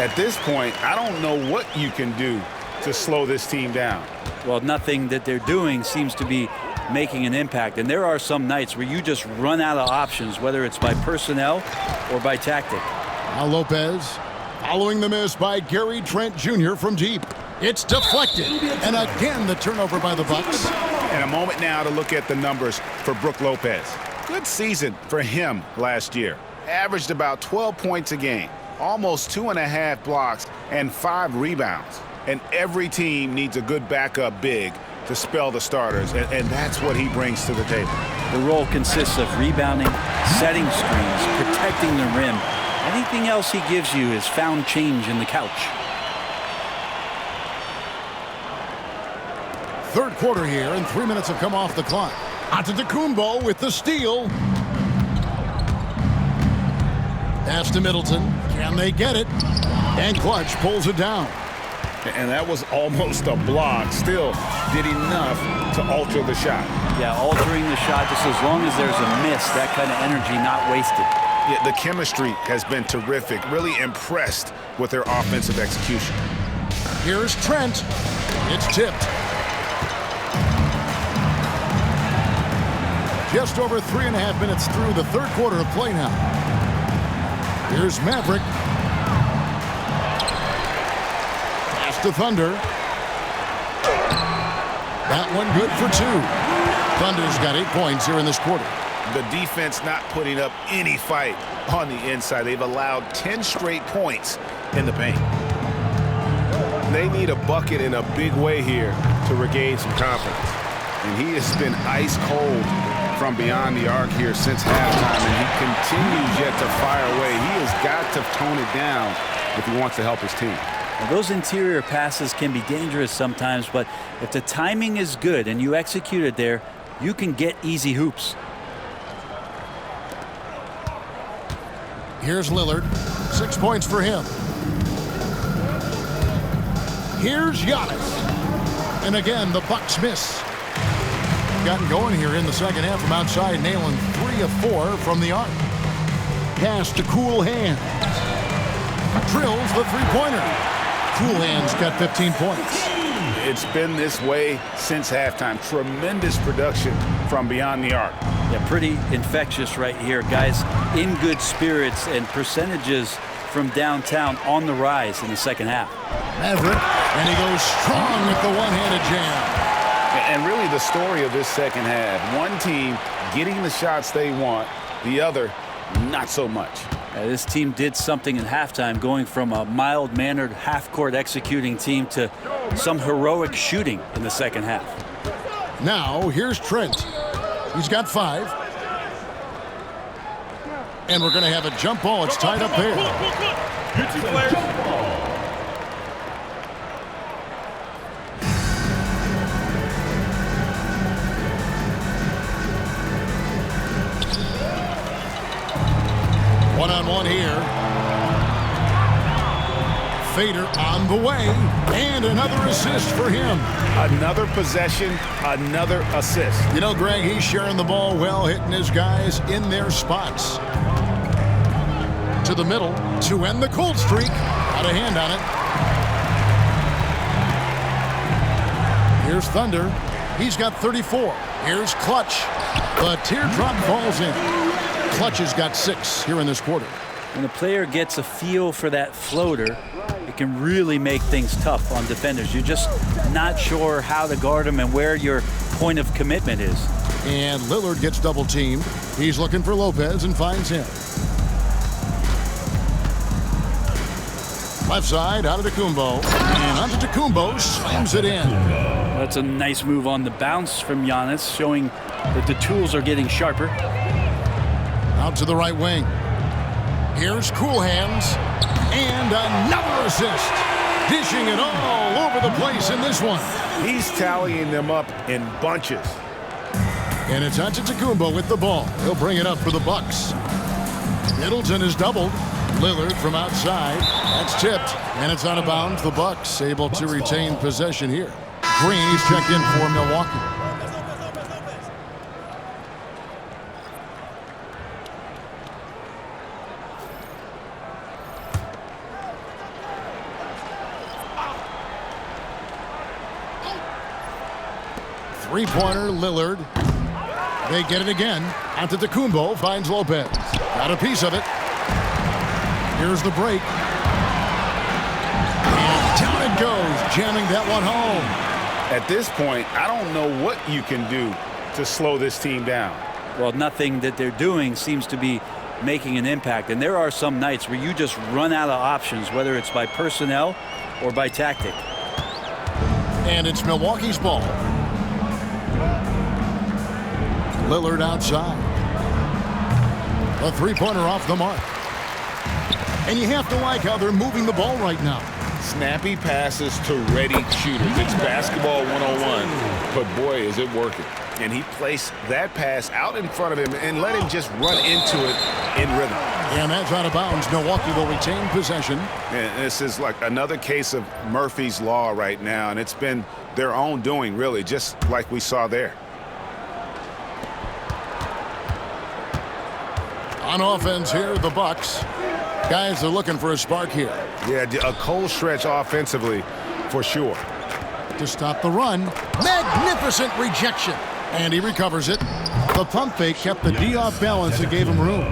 At this point, I don't know what you can do to slow this team down. Well, nothing that they're doing seems to be making an impact. And there are some nights where you just run out of options, whether it's by personnel or by tactic. Now Lopez following the miss by Gary Trent Jr. from deep. It's deflected. And again, the turnover by the Bucks. And a moment now to look at the numbers for Brook Lopez. Good season for him last year. Averaged about 12 points a game, almost 2.5 blocks, and 5 rebounds. And every team needs a good backup big to spell the starters, and that's what he brings to the table. The role consists of rebounding, setting screens, protecting the rim. Anything else he gives you is found change in the couch. Third quarter here, and 3 minutes have come off the clock. Antetokounmpo with the steal. Pass to Middleton. Can they get it? And Clutch pulls it down. And that was almost a block. Still did enough to alter the shot. Yeah, altering the shot, just as long as there's a miss, that kind of energy not wasted. Yeah, the chemistry has been terrific. Really impressed with their offensive execution. Here's Trent. It's tipped. Just over 3.5 minutes through the third quarter of play now. Here's Maverick. Pass to Thunder. That one good for 2. Thunder's got 8 points here in this quarter. The defense not putting up any fight on the inside. They've allowed 10 straight points in the paint. They need a bucket in a big way here to regain some confidence. And he has been ice cold from beyond the arc here since halftime, and he continues yet to fire away. He has got to tone it down if he wants to help his team. Well, those interior passes can be dangerous sometimes, but if the timing is good and you execute it there, you can get easy hoops. Here's Lillard. 6 points for him. Here's Giannis. And again, the Bucks miss. Gotten going here in the second half from outside, nailing 3 of 4 from the arc. Pass to Cool Hands. Drills the three-pointer. Cool Hands got 15 points. It's been this way since halftime. Tremendous production from beyond the arc. Yeah, pretty infectious right here. Guys in good spirits, and percentages from downtown on the rise in the second half. Maverick, and he goes strong with the one-handed jam. And really the story of this second half. One team getting the shots they want, the other not so much. This team did something in halftime, going from a mild-mannered half-court executing team to some heroic shooting in the second half. Now, here's Trent. He's got 5. And we're going to have a jump ball. It's tied up there. One-on-one here. Fader on the way, and another assist for him. Another possession, another assist. You know, Greg, he's sharing the ball well, hitting his guys in their spots. To the middle to end the cold streak. Got a hand on it. Here's Thunder. He's got 34. Here's Clutch. The teardrop falls in. Clutch has got 6 here in this quarter. When a player gets a feel for that floater, it can really make things tough on defenders. You're just not sure how to guard them and where your point of commitment is. And Lillard gets double teamed. He's looking for Lopez and finds him. Left side, Antetokounmpo. And Antetokounmpo slams it in. That's a nice move on the bounce from Giannis, showing that the tools are getting sharper. Out to the right wing. Here's Cool Hands. And another assist. Dishing it all over the place in this one. He's tallying them up in bunches. And it's Antetokounmpo with the ball. He'll bring it up for the Bucks. Middleton is doubled. Lillard from outside. That's tipped. And it's out of bounds. The Bucks able to retain possession here. Green, he's checked in for Milwaukee. Three-pointer, Lillard. They get it again. Antetokounmpo finds Lopez. Got a piece of it. Here's the break. And down it goes, jamming that one home. At this point, I don't know what you can do to slow this team down. Well, nothing that they're doing seems to be making an impact. And there are some nights where you just run out of options, whether it's by personnel or by tactic. And it's Milwaukee's ball. Lillard outside. A three-pointer off the mark. And you have to like how they're moving the ball right now. Snappy passes to ready shooters. It's basketball 101, but boy, is it working. And he placed that pass out in front of him and let him just run into it in rhythm. And that's out of bounds. Milwaukee will retain possession. And this is like another case of Murphy's Law right now, and it's been their own doing, really, just like we saw there. On offense here, the Bucks. Guys are looking for a spark here. Yeah, a cold stretch offensively for sure. To stop the run. Magnificent rejection. And he recovers it. The pump fake kept the D off balance and gave him room.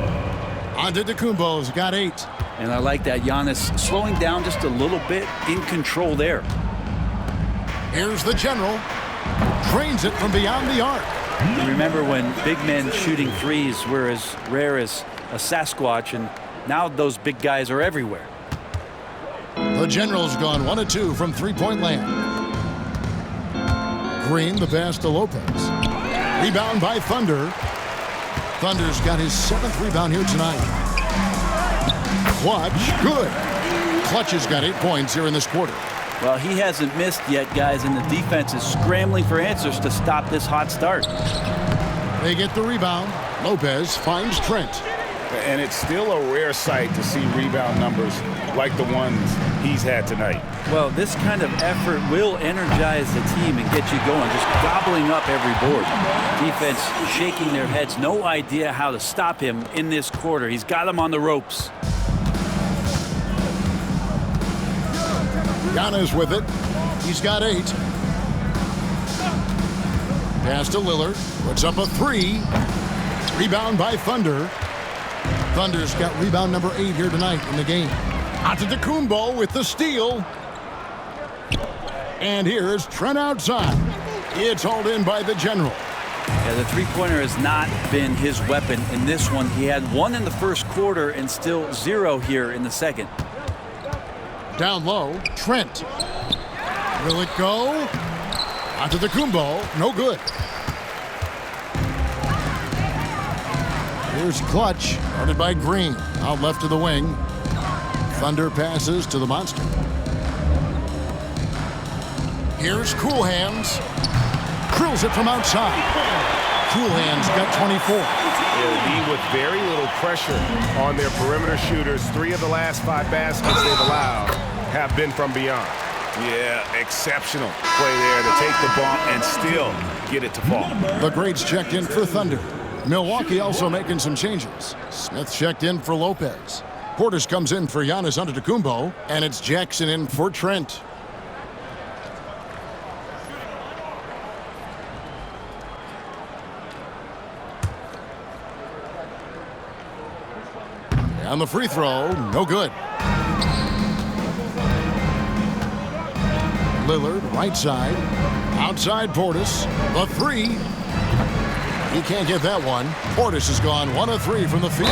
Antetokounmpo's got 8. And I like that Giannis slowing down just a little bit, in control there. Here's the general. Drains it from beyond the arc. You remember when big men shooting threes were as rare as a Sasquatch, and now those big guys are everywhere. The general's gone 1 of 2 from three-point land. Green, the pass to Lopez. Rebound by Thunder. Thunder's got his 7th rebound here tonight. Clutch, good. Clutch has got 8 points here in this quarter. Well, he hasn't missed yet, guys, and the defense is scrambling for answers to stop this hot start. They get the rebound. Lopez finds Trent. And it's still a rare sight to see rebound numbers like the ones he's had tonight. Well, this kind of effort will energize the team and get you going, just gobbling up every board. Defense shaking their heads, no idea how to stop him in this quarter. He's got him on the ropes. Giannis with it. He's got 8. Pass to Lillard. Puts up a 3. Rebound by Thunder. Thunder's got rebound number 8 here tonight in the game. Antetokounmpo with the steal. And here's Trent outside. It's hauled in by the general. Yeah, the three-pointer has not been his weapon in this one. He had 1 in the first quarter and still 0 here in the second. Down low, Trent. Will it go? Antetokounmpo, no good. Here's Clutch, guarded by Green. Out left to the wing. Thunder passes to the monster. Here's Cool Hands. Drills it from outside. Cool Hands got 24. They'll be with very little pressure on their perimeter shooters. 3 of the last 5 baskets they've allowed have been from beyond. Yeah, exceptional play there to take the bump and still get it to fall. The greats checked in for Thunder. Milwaukee also making some changes. Smith checked in for Lopez. Portis comes in for Giannis Antetokounmpo, and it's Jackson in for Trent. On the free throw, no good. Lillard, right side. Outside Portis. The 3. He can't get that one. Portis has gone 1 of 3 from the field.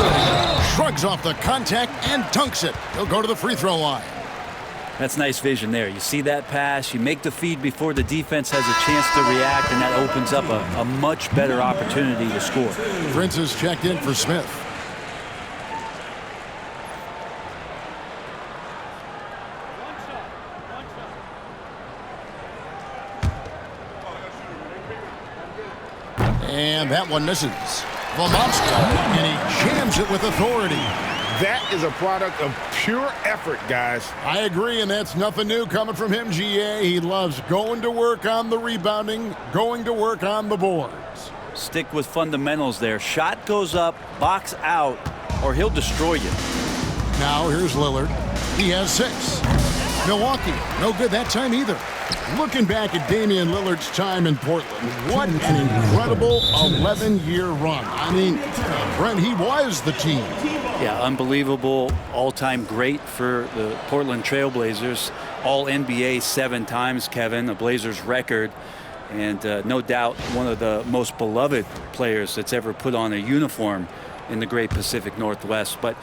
Shrugs off the contact and dunks it. He'll go to the free throw line. That's nice vision there. You see that pass, you make the feed before the defense has a chance to react, and that opens up a much better opportunity to score. Prince has checked in for Smith. And that one misses. Volmonska, and he jams it with authority. That is a product of pure effort, guys. I agree, and that's nothing new coming from him, GA. He loves going to work on the rebounding, going to work on the boards. Stick with fundamentals there. Shot goes up, box out, or he'll destroy you. Now here's Lillard. He has 6. Milwaukee, no good that time either. Looking back at Damian Lillard's time in Portland, what an incredible 11-year run. I mean, Brent, he was the team. Yeah, unbelievable, all-time great for the Portland Trailblazers. All-NBA 7 times, Kevin, a Blazers record. And no doubt one of the most beloved players that's ever put on a uniform in the great Pacific Northwest. But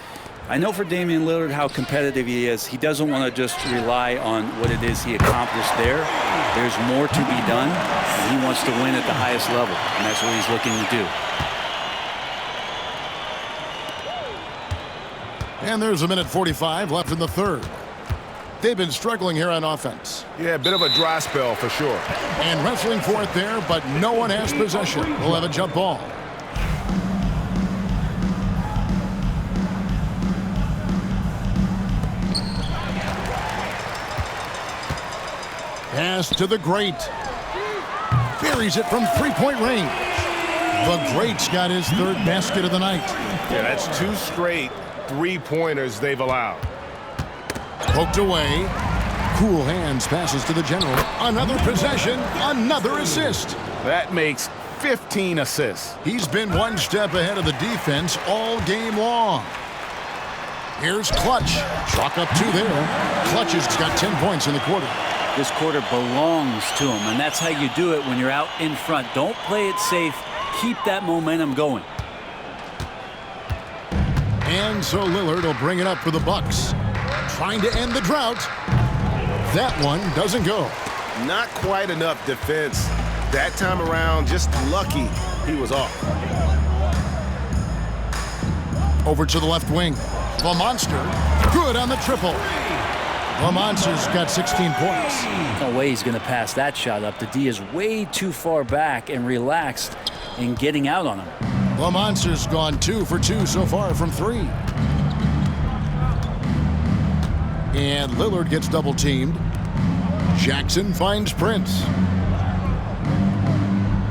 I know for Damian Lillard how competitive he is. He doesn't want to just rely on what it is he accomplished there. There's more to be done, and he wants to win at the highest level, and that's what he's looking to do. And there's a minute 45 left in the third. They've been struggling here on offense. Yeah, a bit of a dry spell for sure. And wrestling for it there, but no one has possession. We'll have a jump ball. Pass to the great. Buries it from three-point range. The great's got his 3rd basket of the night. Yeah, that's 2 straight 3-pointers they've allowed. Poked away. Cool hands passes to the general. Another possession, another assist. That makes 15 assists. He's been one step ahead of the defense all game long. Here's Clutch. Chalk up 2 there. Clutch has got 10 points in the quarter. This quarter belongs to him, and that's how you do it when you're out in front. Don't play it safe. Keep that momentum going. And so Lillard will bring it up for the Bucks. Trying to end the drought. That one doesn't go. Not quite enough defense. That time around, just lucky he was off. Over to the left wing. The Monster. Good on the triple. The Monster's got 16 points. No way he's going to pass that shot up. The D is way too far back and relaxed in getting out on him. The Monster's gone 2 for 2 so far from 3. And Lillard gets double teamed. Jackson finds Prince.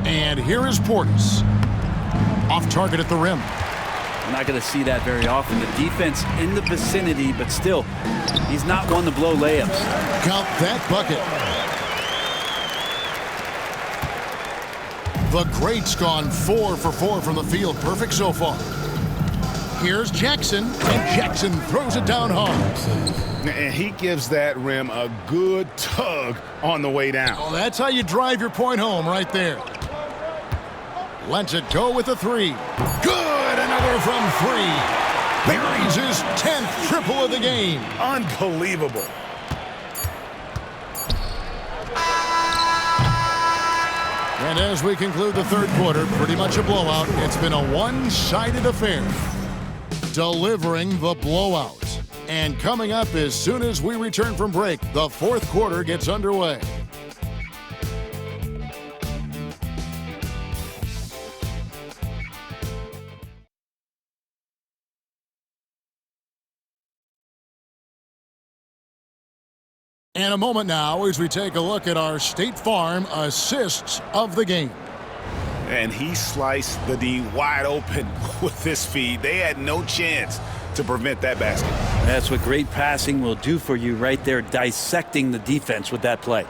And here is Portis. Off target at the rim. We're not going to see that very often. The defense in the vicinity, but still, he's not one to blow layups. Count that bucket. The Great's gone 4 for 4 from the field. Perfect so far. Here's Jackson, and Jackson throws it down hard. And he gives that rim a good tug on the way down. Oh, that's how you drive your point home right there. Lets it go with a 3. Good, another from 3. Buries his 10th triple of the game. Unbelievable. And as we conclude the third quarter, pretty much a blowout. It's been a one-sided affair. Delivering the blowout. And coming up as soon as we return from break, the fourth quarter gets underway. And a moment now as we take a look at our State Farm assists of the game. And he sliced the D wide open with this feed. They had no chance to prevent that basket. That's what great passing will do for you right there, dissecting the defense with that play.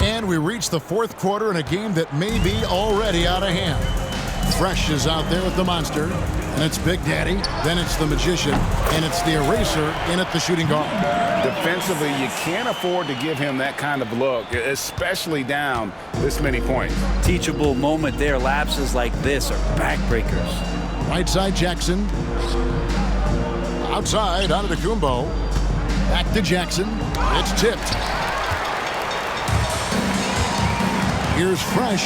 And we reach the fourth quarter in a game that may be already out of hand. Fresh is out there with the Monster, and it's Big Daddy, then it's the Magician, and it's the Eraser in at the shooting guard. Defensively, you can't afford to give him that kind of look, especially down this many points. Teachable moment there. Lapses like this are backbreakers. Right side Jackson. Outside, Antetokounmpo. Back to Jackson. It's tipped. Here's Fresh.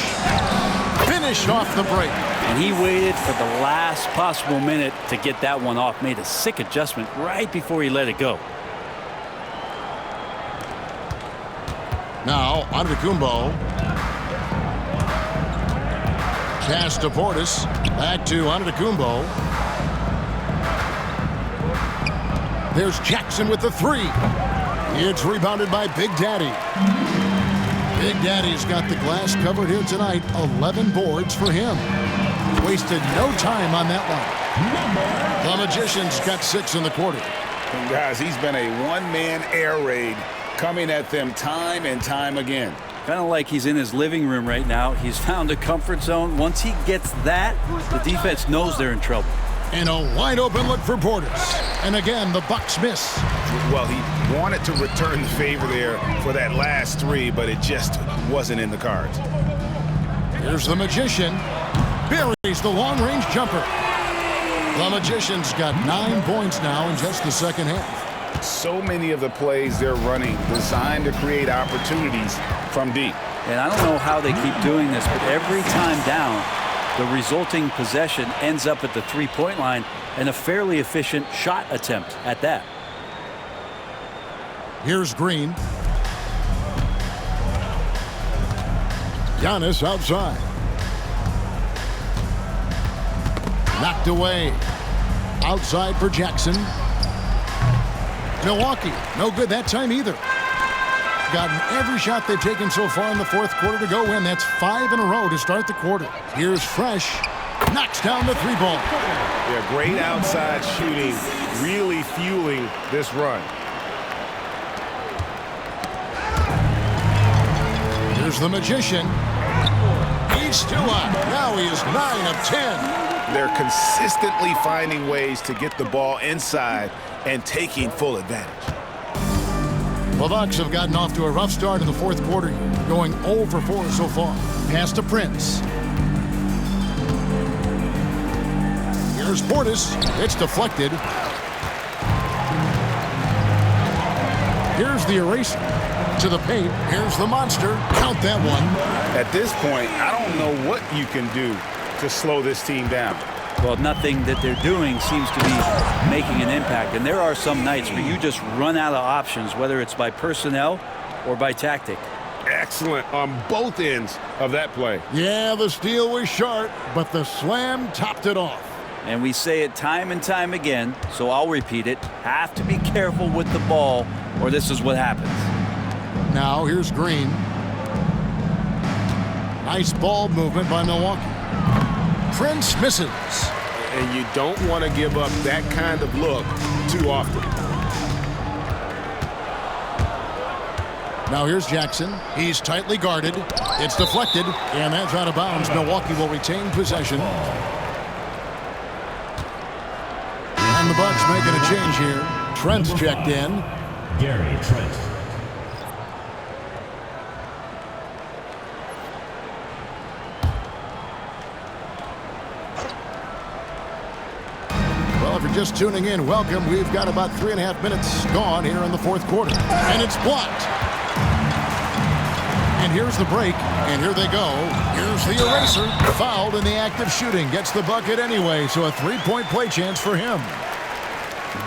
Finish off the break. And he waited for the last possible minute to get that one off. Made a sick adjustment right before he let it go. Now, Antetokounmpo. Pass to Portis. Back to Antetokounmpo. There's Jackson with the 3. It's rebounded by Big Daddy. Big Daddy's got the glass covered here tonight. 11 boards for him. Wasted no time on that one. The Magician's got 6 in the quarter. And guys, he's been a one-man air raid coming at them time and time again. Kind of like he's in his living room right now. He's found a comfort zone. Once he gets that, the defense knows they're in trouble. And a wide open look for Portis. And again, the Bucks miss. Well, he wanted to return the favor there for that last 3, but it just wasn't in the cards. Here's the Magician. Buries the long-range jumper. The Magician's got 9 points now in just the second half. So many of the plays they're running designed to create opportunities from deep. And I don't know how they keep doing this, but every time down, the resulting possession ends up at the three-point line and a fairly efficient shot attempt at that. Here's Green. Giannis outside. Knocked away. Outside for Jackson. Milwaukee, no good that time either. Gotten every shot they've taken so far in the fourth quarter to go in. That's 5 in a row to start the quarter. Here's Fresh. knocks down the 3-ball. Yeah, great outside shooting, really fueling this run. Here's the Magician. He's still up. Now he is 9 of 10. They're consistently finding ways to get the ball inside and taking full advantage. The Bucks have gotten off to a rough start in the fourth quarter, going 0 for 4 so far. Pass to Prince. Here's Portis. It's deflected. Here's the eraser. To the paint. Here's the monster. Count that one. At this point, I don't know what you can do to slow this team down. Well, nothing that they're doing seems to be making an impact. And there are some nights where you just run out of options, whether it's by personnel or by tactic. Excellent on both ends of that play. Yeah, the steal was sharp, but the slam topped it off. And we say it time and time again, so I'll repeat it. Have to be careful with the ball, or this is what happens. Now here's Green. Nice ball movement by Milwaukee. Prince misses. And you don't want to give up that kind of look too often. Now here's Jackson. He's tightly guarded. It's deflected, and that's out of bounds. Milwaukee will retain possession. And the Bucks making a change here. Trent's checked in. Gary Trent. Well, if you're just tuning in, welcome. We've got about 3.5 minutes gone here in the fourth quarter. And it's blocked. And here's the break. And here they go. Here's the eraser. Fouled in the act of shooting. Gets the bucket anyway, so a 3-point play chance for him.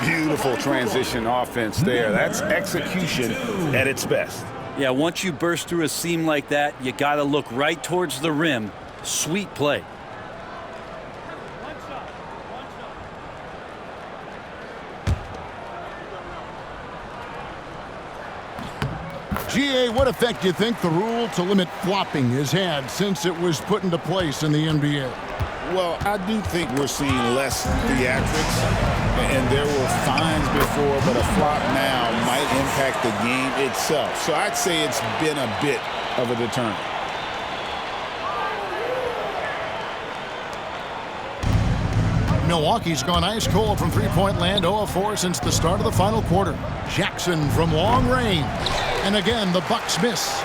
Beautiful transition offense there. That's execution at its best. Yeah, once you burst through a seam like that, you got to look right towards the rim. Sweet play. GA, what effect do you think the rule to limit flopping has had since it was put into place in the NBA? Well, I do think we're seeing less theatrics, and there were fines before, but a flop now might impact the game itself. So I'd say it's been a bit of a deterrent. Milwaukee's gone ice cold from three-point land, 0 of 4 since the start of the final quarter. Jackson from long range. And again, the Bucks miss.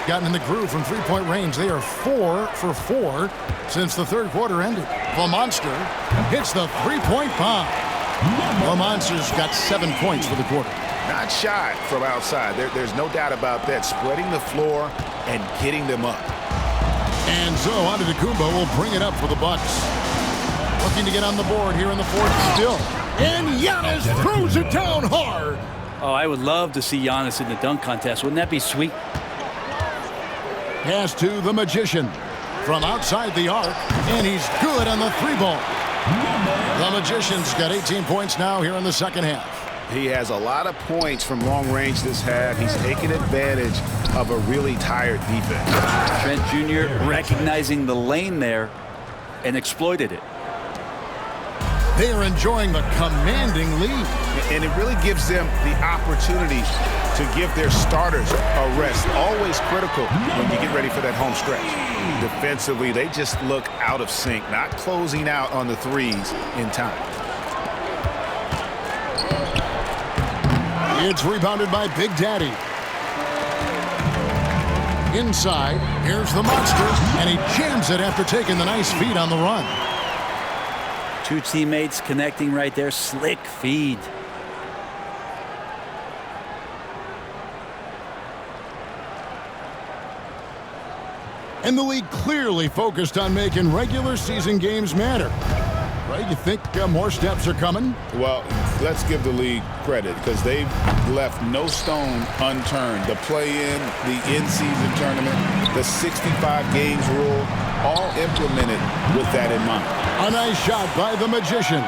Gotten in the groove from three-point range. They are 4 for 4 since the third quarter ended. The Monster hits the three-point bomb. The Monster's got 7 points for the quarter. Not shy from outside. There's no doubt about that. Spreading the floor and getting them up. And so Antetokounmpo will bring it up for the Bucks. Looking to get on the board here in the fourth still. And Giannis throws it down hard. Oh, I would love to see Giannis in the dunk contest. Wouldn't that be sweet? Pass to the Magician from outside the arc, and he's good on the 3-ball. The Magician's got 18 points now here in the second half. He has a lot of points from long range this half. He's taken advantage of a really tired defense. Trent Jr. recognizing the lane there and exploited it. They are enjoying the commanding lead. And it really gives them the opportunity to give their starters a rest. Always critical when you get ready for that home stretch. Defensively, they just look out of sync, not closing out on the threes in time. It's rebounded by Big Daddy. Inside, here's the Monster, and he jams it after taking the nice feed on the run. Two teammates connecting right there. Slick feed. And the league clearly focused on making regular season games matter. Right? You think more steps are coming? Well, let's give the league credit because they've left no stone unturned. The play-in, the in-season tournament, the 65 games rule, all implemented with that in mind. A nice shot by the Magician.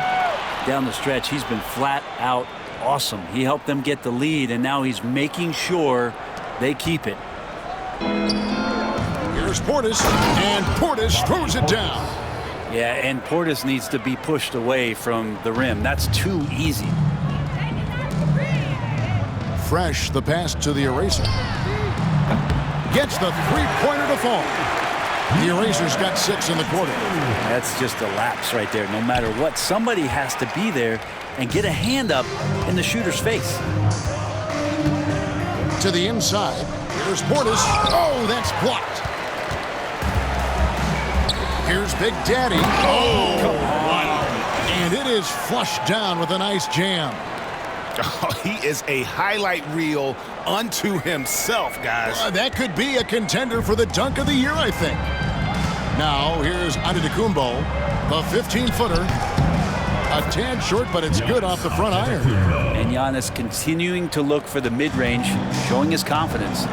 Down the stretch, he's been flat out awesome. He helped them get the lead, and now he's making sure they keep it. Here's Portis, and Portis throws it down. Yeah, and Portis needs to be pushed away from the rim. That's too easy. Fresh, the pass to the eraser. Gets the three-pointer to fall. The eraser's got 6 in the quarter. That's just a lapse right there. No matter what, somebody has to be there and get a hand up in the shooter's face. To the inside. Here's Portis. Oh, that's blocked. Here's Big Daddy. Oh, come on. And it is flushed down with a nice jam. Oh, he is a highlight reel unto himself, guys. That could be a contender for the dunk of the year, I think. Now, here's Antetokounmpo, the 15-footer. A tad short, but it's good off the front iron. And Giannis continuing to look for the mid-range, showing his confidence.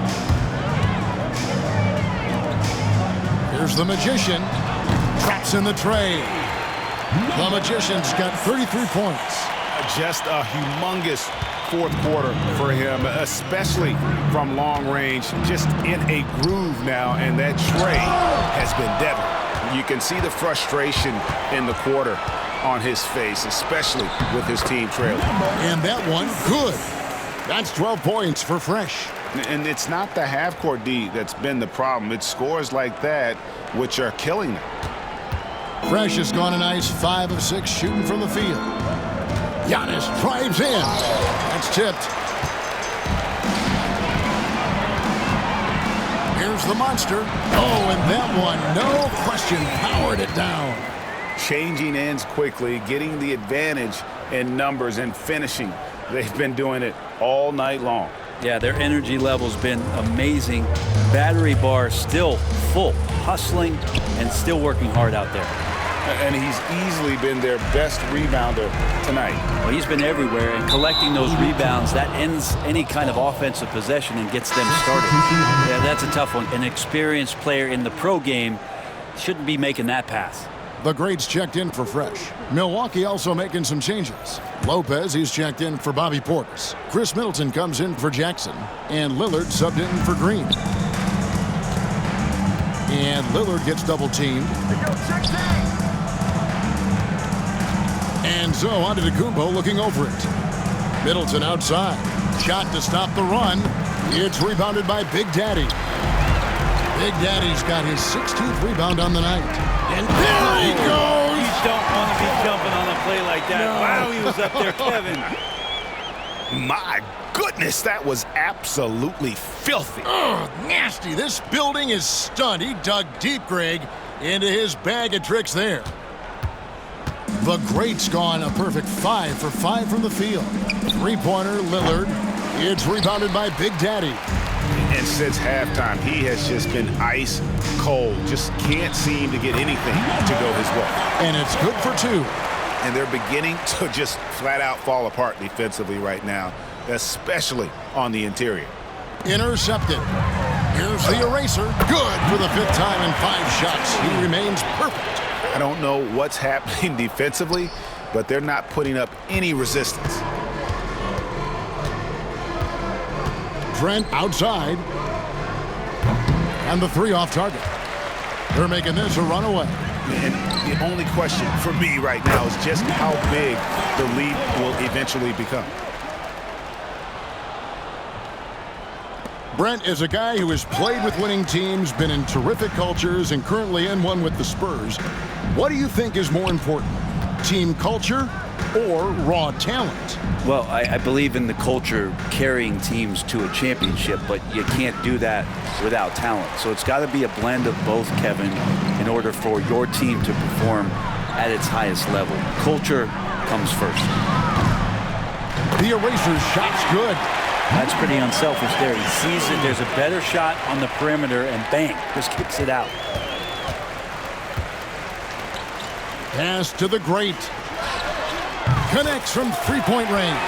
Here's the Magician. Traps in the tray. The Magician's got 33 points. Just a humongous fourth quarter for him, especially from long range. Just in a groove now, and that tray has been deadly. You can see the frustration in the quarter on his face, especially with his team trailing. And that one, good. That's 12 points for Fresh. And it's not the half-court D that's been the problem. It's scores like that which are killing them. Fresh has gone a nice 5 of 6 shooting from the field. Giannis drives in. That's tipped. Here's the monster. Oh, and that one, no question, powered it down. Changing ends quickly, getting the advantage in numbers and finishing. They've been doing it all night long. Yeah, their energy level's been amazing. Battery bar still full, hustling and still working hard out there. And he's easily been their best rebounder tonight. Well, he's been everywhere, and collecting those rebounds, that ends any kind of offensive possession and gets them started. Yeah, that's a tough one. An experienced player in the pro game shouldn't be making that pass. The greats checked in for Fresh. Milwaukee also making some changes. Lopez, he's checked in for Bobby Portis. Chris Middleton comes in for Jackson. And Lillard subbed in for Green. And Lillard gets double-teamed. And so Antetokounmpo looking over it. Middleton outside. Shot to stop the run. It's rebounded by Big Daddy. Big Daddy's got his 16th rebound on the night. And there he goes! You don't want to be jumping on a play like that. No. Wow, he was up there, Kevin. My goodness, that was absolutely filthy. Oh, nasty. This building is stunned. He dug deep, Greg, into his bag of tricks there. The great's gone a perfect 5 for 5 from the field. Three-pointer, Lillard. It's rebounded by Big Daddy. And since halftime, he has just been ice cold. Just can't seem to get anything to go his way. And it's good for 2. And they're beginning to just flat out fall apart defensively right now, especially on the interior. Intercepted. Here's the eraser. Good for the 5th time in 5 shots. He remains perfect. I don't know what's happening defensively, but they're not putting up any resistance. Trent outside. And the 3 off target. They're making this a runaway. And the only question for me right now is just how big the lead will eventually become. Brent is a guy who has played with winning teams, been in terrific cultures, and currently in one with the Spurs. What do you think is more important, team culture or raw talent? Well, I believe in the culture carrying teams to a championship, but you can't do that without talent. So it's got to be a blend of both, Kevin, in order for your team to perform at its highest level. Culture comes first. The eraser shot's good. That's pretty unselfish there. He sees that there's a better shot on the perimeter, and bang, just kicks it out. Pass to the great. Connects from three-point range.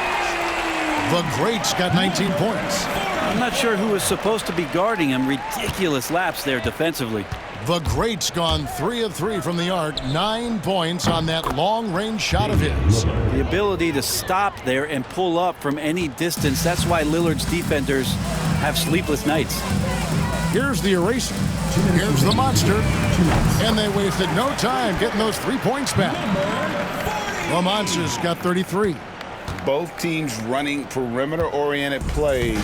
The great's got 19 points. I'm not sure who was supposed to be guarding him. Ridiculous lapse there defensively. The great's gone 3 of 3 from the arc. 9 points on that long-range shot of his. The ability to stop there and pull up from any distance. That's why Lillard's defenders have sleepless nights. Here's the eraser. Here's the monster. And they wasted no time getting those 3 points back. The Monsters got 33. Both teams running perimeter-oriented plays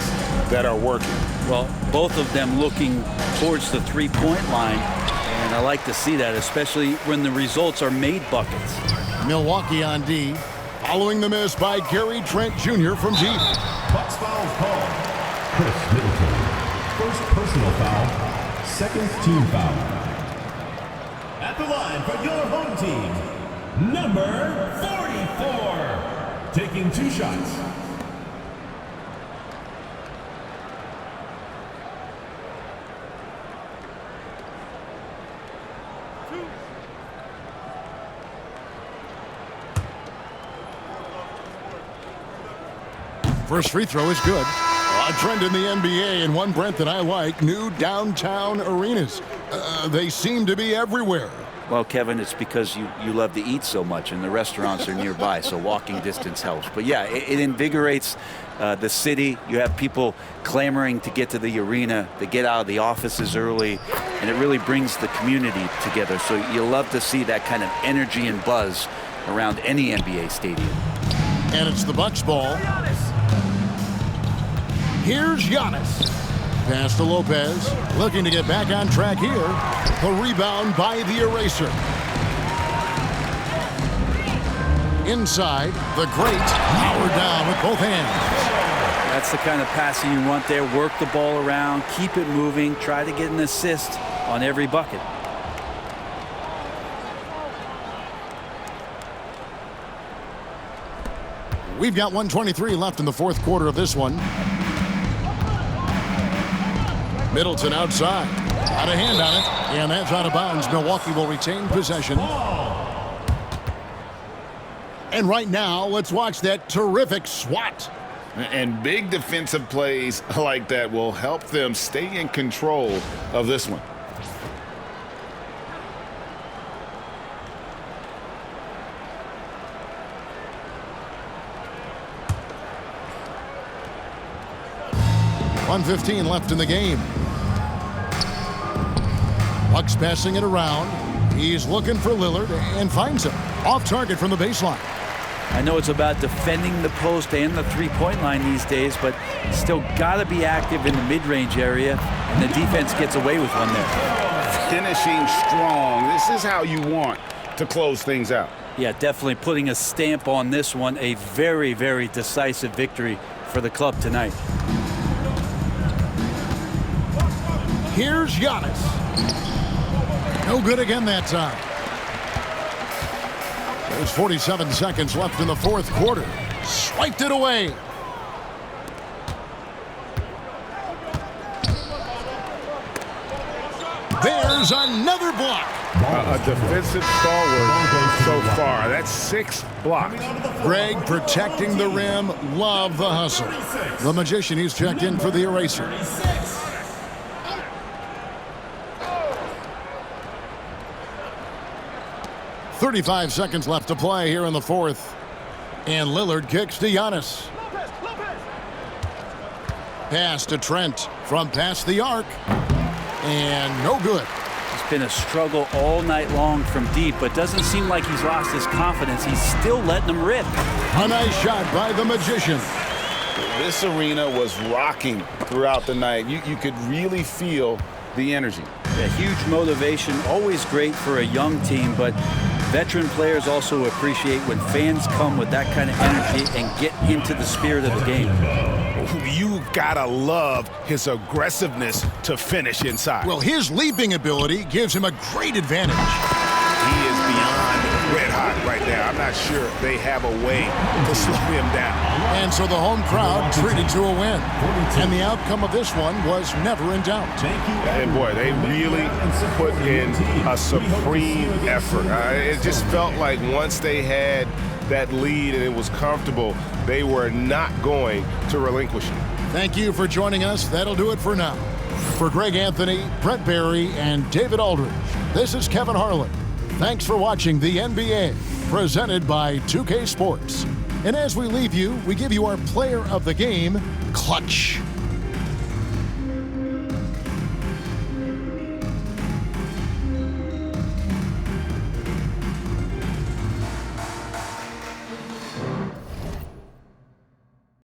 that are working. Well, both of them looking towards the three-point line, and I like to see that, especially when the results are made buckets. Milwaukee on D, following the miss by Gary Trent Jr. from deep. Bucks foul called. Chris Middleton. First personal foul, second team foul. At the line for your home team, number 44. Taking 2 shots. First free throw is good. A trend in the NBA, and one, Brent, that I like, new downtown arenas. They seem to be everywhere. Well, Kevin, it's because you love to eat so much, and the restaurants are nearby, so walking distance helps. But yeah, it invigorates the city. You have people clamoring to get to the arena, to get out of the offices early, and it really brings the community together. So you love to see that kind of energy and buzz around any NBA stadium. And it's the Bucks ball. Here's Giannis. Pass to Lopez. Looking to get back on track here. The rebound by the eraser. Inside, the great power down with both hands. That's the kind of passing you want there. Work the ball around, keep it moving, try to get an assist on every bucket. We've got 1:23 left in the fourth quarter of this one. Middleton outside. Got a hand on it, and that's out of bounds. Milwaukee will retain possession. And right now, let's watch that terrific swat. And big defensive plays like that will help them stay in control of this one. .115 left in the game. Bucks passing it around. He's looking for Lillard and finds him. Off target from the baseline. I know it's about defending the post and the three-point line these days, but still got to be active in the mid-range area, and the defense gets away with one there. Finishing strong. This is how you want to close things out. Yeah, definitely putting a stamp on this one. A very, very decisive victory for the club tonight. Here's Giannis. No good again that time. There's 47 seconds left in the fourth quarter. Swiped it away. There's another block. A defensive stalwart so far. That's 6 blocks. Greg protecting the rim. Love the hustle. The Magician, he's checked in for the eraser. 35 seconds left to play here in the fourth. And Lillard kicks to Giannis. Pass to Trent from past the arc. And no good. It's been a struggle all night long from deep, but doesn't seem like he's lost his confidence. He's still letting them rip. A nice shot by the Magician. This arena was rocking throughout the night. You could really feel the energy. A huge motivation, always great for a young team, but veteran players also appreciate when fans come with that kind of energy and get into the spirit of the game. You gotta love his aggressiveness to finish inside. Well, his leaping ability gives him a great advantage. He is beyond red hot right now. I'm not sure they have a way to slow him down. And so the home crowd treated to a win. And the outcome of this one was never in doubt. And boy, they really put in a supreme effort. It just felt like once they had that lead and it was comfortable, they were not going to relinquish it. Thank you for joining us. That'll do it for now. For Greg Anthony, Brent Barry, and David Aldridge, this is Kevin Harlan. Thanks for watching the NBA, presented by 2K Sports. And as we leave you, we give you our player of the game, Clutch.